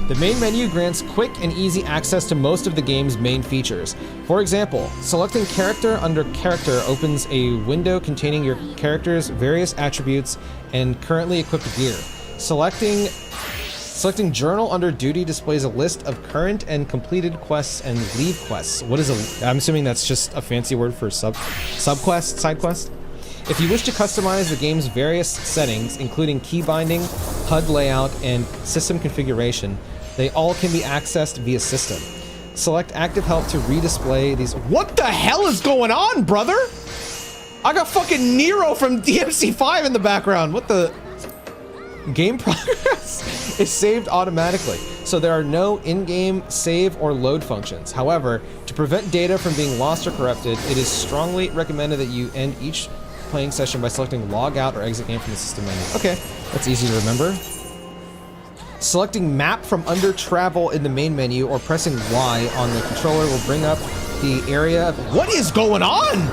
The main menu grants quick and easy access to most of the game's main features. For example, selecting character under character opens a window containing your character's various attributes and currently equipped gear. Selecting journal under duty displays a list of current and completed quests and leave quests. What is I'm assuming that's just a fancy word for subquest, side quest? If you wish to customize the game's various settings, including key binding, HUD layout, and system configuration, they all can be accessed via system. Select active help to redisplay these. What the hell is going on, brother? I got fucking Nero from DMC5 in the background. What the? Game progress is saved automatically, so there are no in-game save or load functions. However, to prevent data from being lost or corrupted, it is strongly recommended that you end each playing session by selecting log out or exit game from the system menu. Okay, that's easy to remember. Selecting map from under travel in the main menu or pressing Y on the controller will bring up the area. What is going on?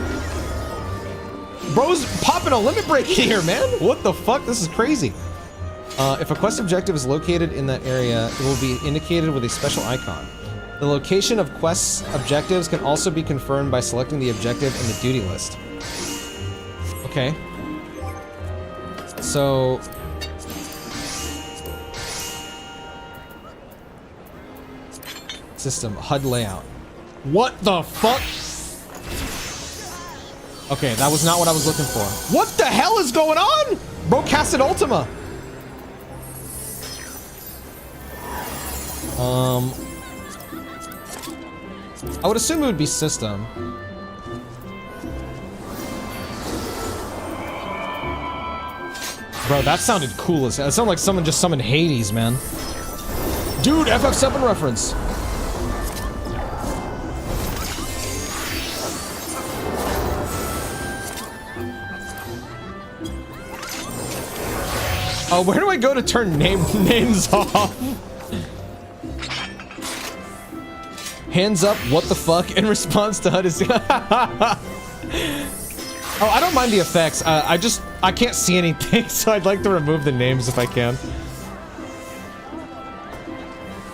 Bro's popping a limit break here, man. What the fuck? This is crazy. If a quest objective is located in that area, it will be indicated with a special icon. The location of quests objectives can also be confirmed by selecting the objective in the duty list. Okay. So system HUD layout. What the fuck? Okay, that was not what I was looking for. What the hell is going on? Bro casted Ultima. I would assume it would be system. Bro, that sounded cool as hell. It sounded like someone just summoned Hades, man. Dude, FF7 reference. Oh, where do I go to turn names off? Hands up, what the fuck, in response to HUD is... Oh, I don't mind the effects. I can't see anything, so I'd like to remove the names if I can.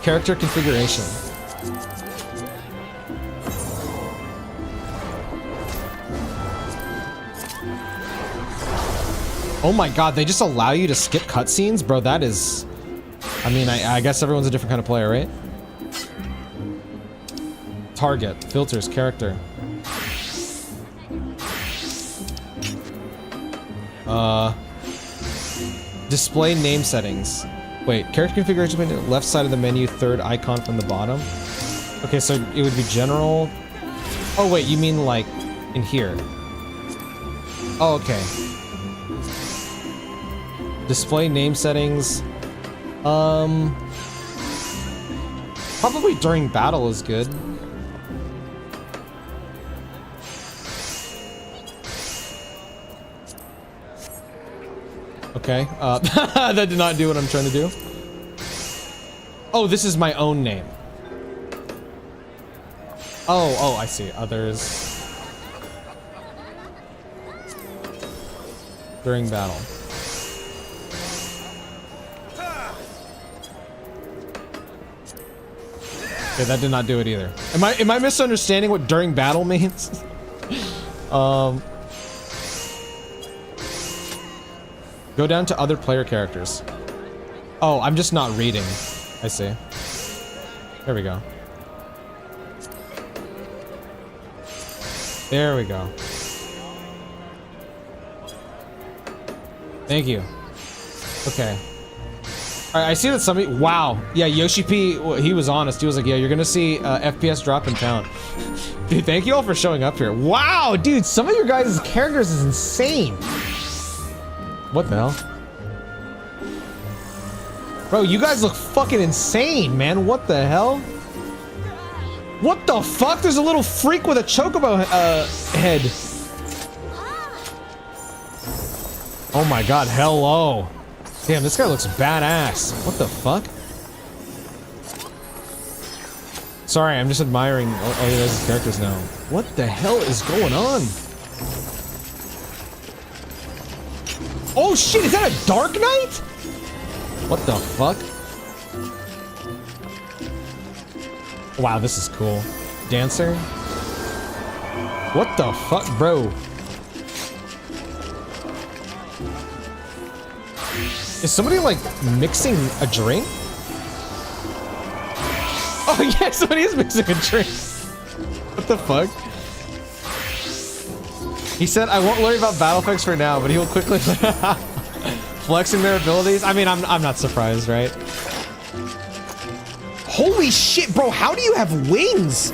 Character configuration. Oh my god, they just allow you to skip cutscenes? Bro, that is... I mean, I guess everyone's a different kind of player, right? Target, filters, character. Display name settings. Wait, character configuration menu, left side of the menu, third icon from the bottom. Okay, so it would be general. Oh wait, you mean like in here? Oh, okay. Display name settings. Probably during battle is good. Okay, that did not do what I'm trying to do. Oh, this is my own name. Oh, I see. Others. During battle. Okay, that did not do it either. Am I misunderstanding what during battle means? Go down to other player characters. Oh, I'm just not reading. I see. There we go. There we go. Thank you. Okay. Alright, I see that somebody... Wow. Yeah, Yoshi P, he was honest. He was like, yeah, you're gonna see FPS drop in town. Dude, thank you all for showing up here. Wow, dude, some of your guys' characters is insane. What the hell? Bro, you guys look fucking insane, man. What the hell? What the fuck? There's a little freak with a chocobo head. Oh my god, hello. Damn, this guy looks badass. What the fuck? Sorry, I'm just admiring all you guys' characters now. What the hell is going on? Oh shit, is that a Dark Knight? What the fuck? Wow, this is cool. Dancer? What the fuck, bro? Is somebody, like, mixing a drink? Oh, yeah, somebody is mixing a drink. What the fuck? He said, I won't worry about battle effects for now, but he will quickly flexing their abilities. I mean, I'm not surprised, right? Holy shit, bro, how do you have wings?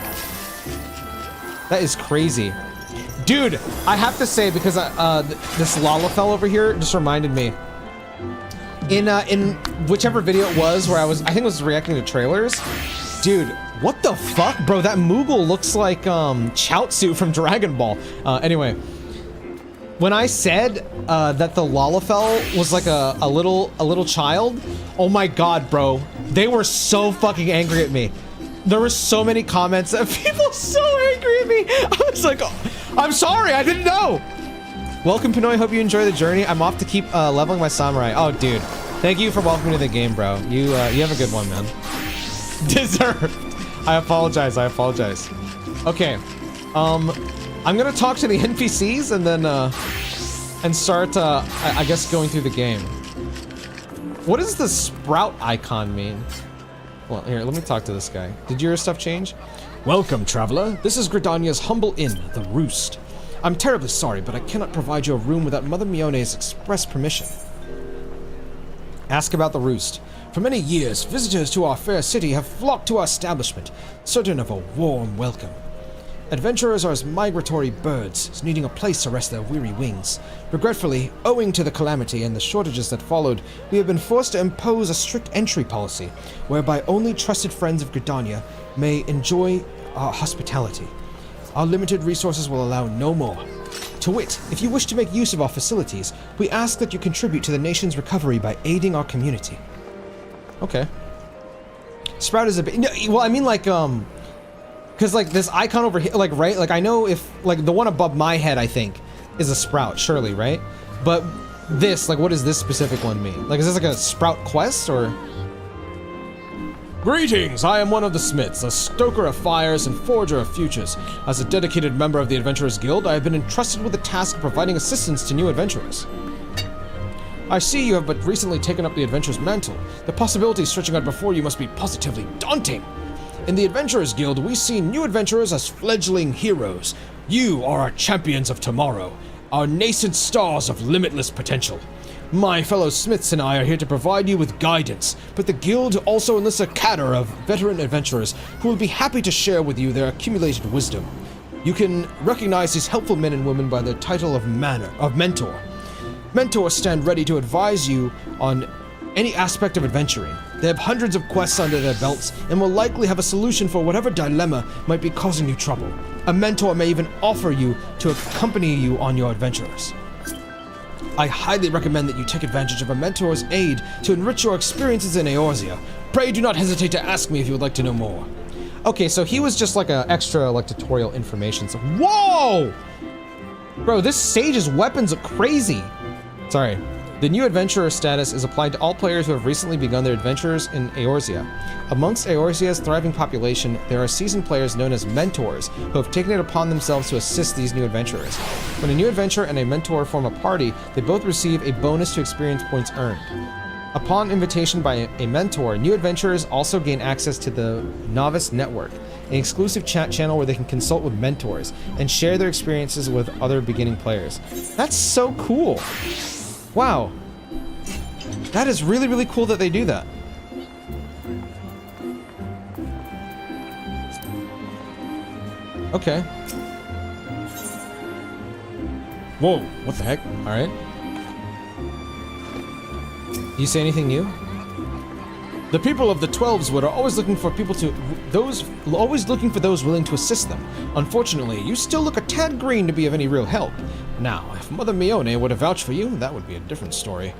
That is crazy. Dude, I have to say, because this Lalafell over here just reminded me. In whichever video it was where I think it was reacting to trailers. Dude, what the fuck? Bro, that Moogle looks like Chaozu from Dragon Ball. Anyway, when I said that the Lalafell was like a little child, oh my god, bro. They were so fucking angry at me. There were so many comments of people so angry at me. I was like, oh, I'm sorry, I didn't know. Welcome, Pinoy. Hope you enjoy the journey. I'm off to keep leveling my samurai. Oh, dude. Thank you for welcoming me to the game, bro. You have a good one, man. Deserved. I apologize. I apologize. Okay. I'm gonna talk to the NPCs and then and start I guess going through the game. What does the sprout icon mean? Well, here, let me talk to this guy. Did your stuff change? Welcome, traveler. This is Gridania's humble inn, the Roost. I'm terribly sorry, but I cannot provide you a room without Mother Mione's express permission. Ask about the Roost. For many years, visitors to our fair city have flocked to our establishment, certain of a warm welcome. Adventurers are as migratory birds, needing a place to rest their weary wings. Regretfully, owing to the calamity and the shortages that followed, we have been forced to impose a strict entry policy, whereby only trusted friends of Gridania may enjoy our hospitality. Our limited resources will allow no more. To wit, if you wish to make use of our facilities, we ask that you contribute to the nation's recovery by aiding our community. Okay. Sprout is a bit... No, well, I mean, like, because, like, this icon over here, like, right? Like, I know if... Like, the one above my head, I think, is a sprout, surely, right? But this, like, what does this specific one mean? Like, is this like a sprout quest, or... Greetings! I am one of the smiths, a stoker of fires and forger of futures. As a dedicated member of the Adventurers Guild, I have been entrusted with the task of providing assistance to new adventurers. I see you have but recently taken up the adventurer's mantle. The possibilities stretching out before you must be positively daunting. In the Adventurers Guild, we see new adventurers as fledgling heroes. You are our champions of tomorrow, our nascent stars of limitless potential. My fellow smiths and I are here to provide you with guidance, but the guild also enlists a cadre of veteran adventurers who will be happy to share with you their accumulated wisdom. You can recognize these helpful men and women by their title of mentor. Mentors stand ready to advise you on any aspect of adventuring. They have hundreds of quests under their belts and will likely have a solution for whatever dilemma might be causing you trouble. A mentor may even offer you to accompany you on your adventures. I highly recommend that you take advantage of a mentor's aid to enrich your experiences in Eorzea. Pray do not hesitate to ask me if you would like to know more. Okay, so he was just like a extra, like, tutorial information. So, whoa! Bro, this sage's weapons look crazy. Sorry. The new adventurer status is applied to all players who have recently begun their adventures in Eorzea. Amongst Eorzea's thriving population, there are seasoned players known as mentors who have taken it upon themselves to assist these new adventurers. When a new adventurer and a mentor form a party, they both receive a bonus to experience points earned. Upon invitation by a mentor, new adventurers also gain access to the Novice Network, an exclusive chat channel where they can consult with mentors and share their experiences with other beginning players. That's so cool. Wow. That is really, really cool that they do that. Okay. Whoa, what the heck? Alright. You say anything new? The people of the 12s are always looking for those willing to assist them. Unfortunately, you still look a tad green to be of any real help. Now, if Mother Mione were to vouch for you, that would be a different story.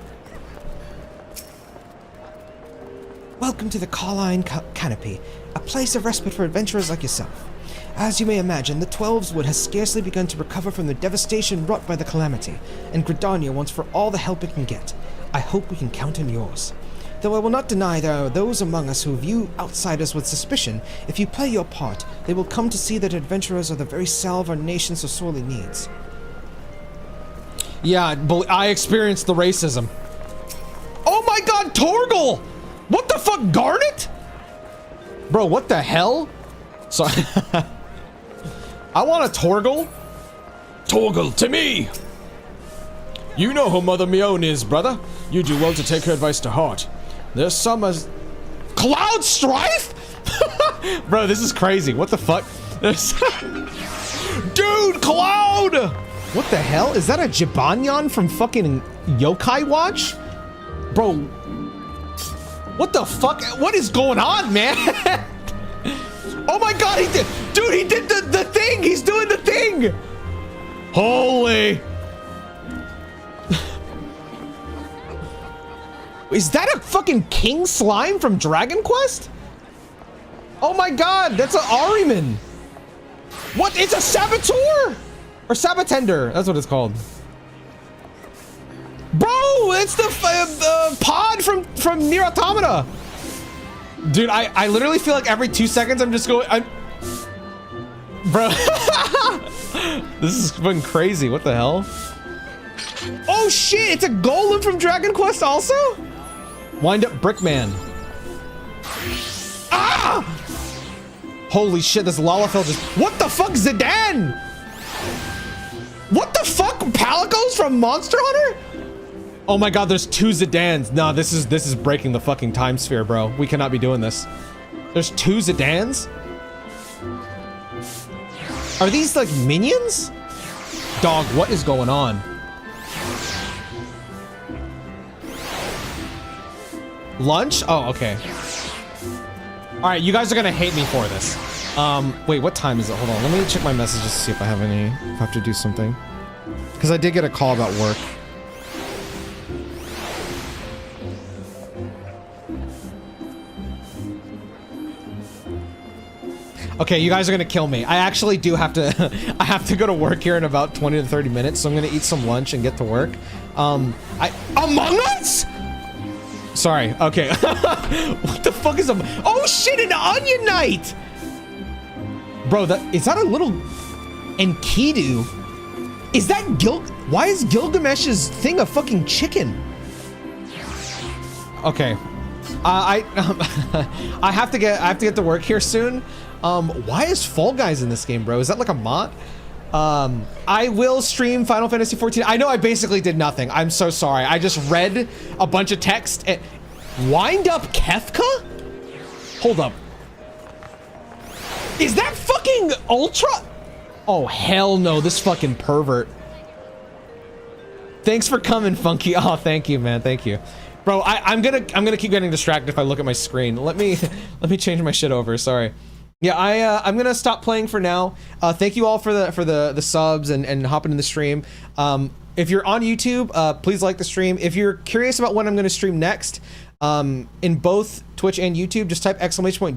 Welcome to the Carline Canopy, a place of respite for adventurers like yourself. As you may imagine, the 12's Wood has scarcely begun to recover from the devastation wrought by the calamity, and Gridania wants for all the help it can get. I hope we can count on yours. Though I will not deny there are those among us who view outsiders with suspicion, if you play your part, they will come to see that adventurers are the very salve our nation so sorely needs. Yeah, I experienced the racism. Oh my god, Torgal! What the fuck, Garnet? Bro, what the hell? Sorry. I want a Torgal. Torgal, to me! You know who Mother Mione is, brother. You do well to take her advice to heart. There's some as... Cloud Strife? Bro, this is crazy. What the fuck? Dude, Cloud! What the hell? Is that a Jibanyan from fucking Yokai Watch? Bro. What the fuck? What is going on, man? Oh my god, he did... Dude, he did the thing! He's doing the thing! Holy... Is that a fucking king slime from Dragon Quest? Oh my god, that's an Ahriman. What? It's a Saboteur? Or Sabotender, that's what it's called. Bro, it's the pod from Nier Automata. Dude, I literally feel like every 2 seconds I'm just going... Bro. This is fucking crazy, what the hell? Oh shit, it's a golem from Dragon Quest also? Wind up Brickman. Ah! Holy shit, this Lalafell just... What the fuck, Zidane? What the fuck, Palicos from Monster Hunter? Oh my god, there's 2 Zidanes. Nah, this is breaking the fucking time sphere, bro. We cannot be doing this. There's 2 Zidanes? Are these like minions? Dog, what is going on? Lunch? Oh, okay. All right, you guys are gonna hate me for this. Wait, what time is it? Hold on, let me check my messages to see if I have any, if I have to do something. Because I did get a call about work. Okay, you guys are gonna kill me. I actually do have to, I have to go to work here in about 20 to 30 minutes, so I'm gonna eat some lunch and get to work. Among Us? Sorry, okay. What the fuck is oh shit, an Onion Knight! Bro, is that a little Enkidu? Is that why is Gilgamesh's thing a fucking chicken? Okay. I have to get to work here soon. Why is Fall Guys in this game, bro? Is that like a mod? I will stream Final Fantasy XIV. I know I basically did nothing. I'm so sorry. I just read a bunch of text and... Wind up Kefka? Hold up. Is that fucking Ultra? Oh, hell no. This fucking pervert. Thanks for coming, Funky. Oh, thank you, man. Thank you. Bro, I'm gonna keep getting distracted if I look at my screen. Let me change my shit over. Sorry. Yeah, I'm gonna stop playing for now. Thank you all for the subs and hopping in the stream. If you're on YouTube, please like the stream. If you're curious about when I'm gonna stream next, in both Twitch and YouTube. Just type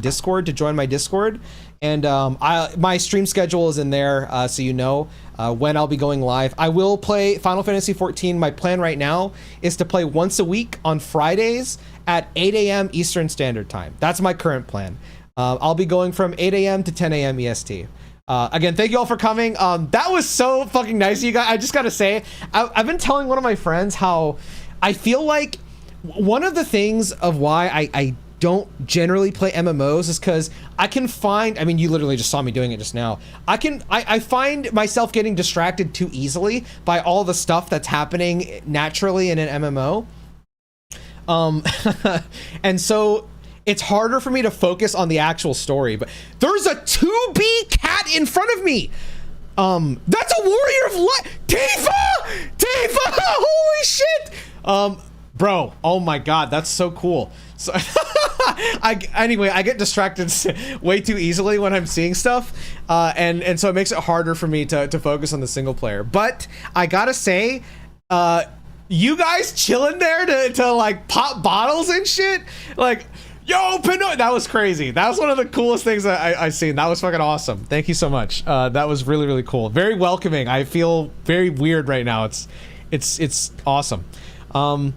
!Discord to join my Discord, and my stream schedule is in there, so you know when I'll be going live. I will play Final Fantasy XIV. My plan right now is to play once a week on Fridays at 8 a.m. Eastern Standard Time. That's my current plan. I'll be going from 8 a.m. to 10 a.m. EST. Again, thank you all for coming. That was so fucking nice of you guys. I just gotta say, I've been telling one of my friends how I feel like one of the things of why I don't generally play MMOs is because I can find, I mean, you literally just saw me doing it just now. I find myself getting distracted too easily by all the stuff that's happening naturally in an MMO. And so it's harder for me to focus on the actual story, but there's a 2B cat in front of me. That's a warrior of light. Tifa! Tifa! Holy shit! Bro, oh my god, that's so cool. So anyway, I get distracted way too easily when I'm seeing stuff, and so it makes it harder for me to focus on the single player. But I gotta say, you guys chilling there to like pop bottles and shit, like, yo, Pinoy, that was crazy. That was one of the coolest things I've seen. That was fucking awesome. Thank you so much. That was really, really cool. Very welcoming. I feel very weird right now. It's awesome. Oh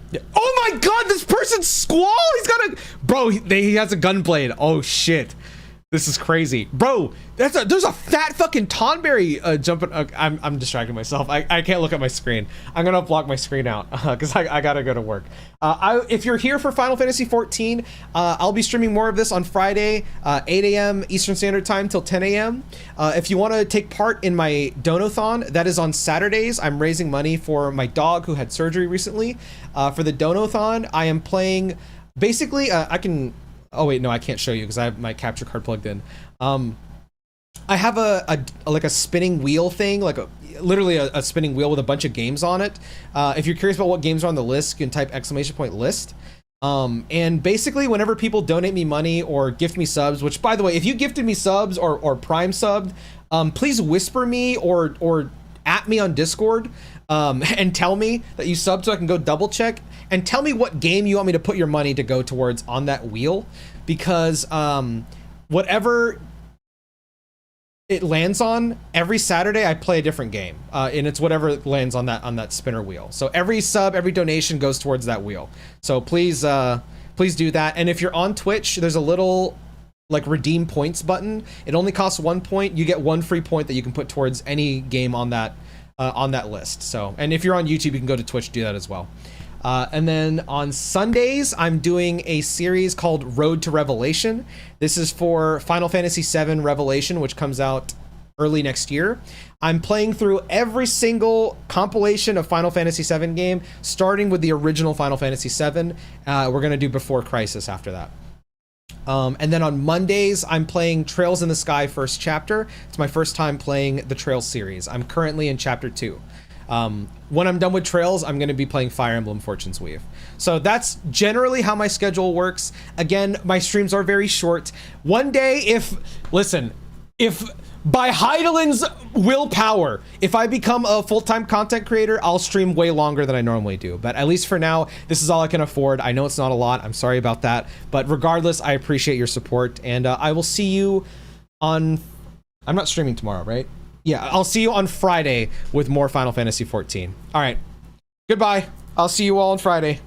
my god, this person's Squall! He's got a... Bro, he has a gunblade. Oh shit. This is crazy. Bro, there's a fat fucking Tonberry jumping... I'm distracting myself. I can't look at my screen. I'm gonna block my screen out because I gotta go to work. If you're here for Final Fantasy XIV, I'll be streaming more of this on Friday, 8 a.m. Eastern Standard Time till 10 a.m. If you want to take part in my Donathon, that is on Saturdays. I'm raising money for my dog who had surgery recently. For the Donathon, I am playing... Basically, I can... Oh wait, no, I can't show you because I have my capture card plugged in. I have a spinning wheel thing, like literally a spinning wheel with a bunch of games on it. If you're curious about what games are on the list, you can type !list. And basically, whenever people donate me money or gift me subs, which by the way, if you gifted me subs or Prime subbed, please whisper me or at me on Discord and tell me that you subbed so I can go double check, and tell me what game you want me to put your money to go towards on that wheel, because whatever it lands on, every Saturday I play a different game, and it's whatever lands on that spinner wheel. So every sub, every donation goes towards that wheel. So please do that. And if you're on Twitch, there's a little like redeem points button. It only costs 1 point. You get 1 free point that you can put towards any game on that list. So, and if you're on YouTube, you can go to Twitch to do that as well. And then on Sundays, I'm doing a series called Road to Revelation. This is for Final Fantasy VII Revelation, which comes out early next year. I'm playing through every single compilation of Final Fantasy VII game, starting with the original Final Fantasy VII. We're going to do Before Crisis after that. And then on Mondays, I'm playing Trails in the Sky First Chapter. It's my first time playing the Trails series. I'm currently in Chapter 2. When I'm done with Trails, I'm going to be playing Fire Emblem Fortune's Weave. So that's generally how my schedule works. Again, my streams are very short. One day, if by Heidelin's willpower, if I become a full-time content creator, I'll stream way longer than I normally do. But at least for now, this is all I can afford. I know it's not a lot. I'm sorry about that. But regardless, I appreciate your support. And I will see you on... I'm not streaming tomorrow, right? Yeah, I'll see you on Friday with more Final Fantasy XIV. All right. Goodbye. I'll see you all on Friday.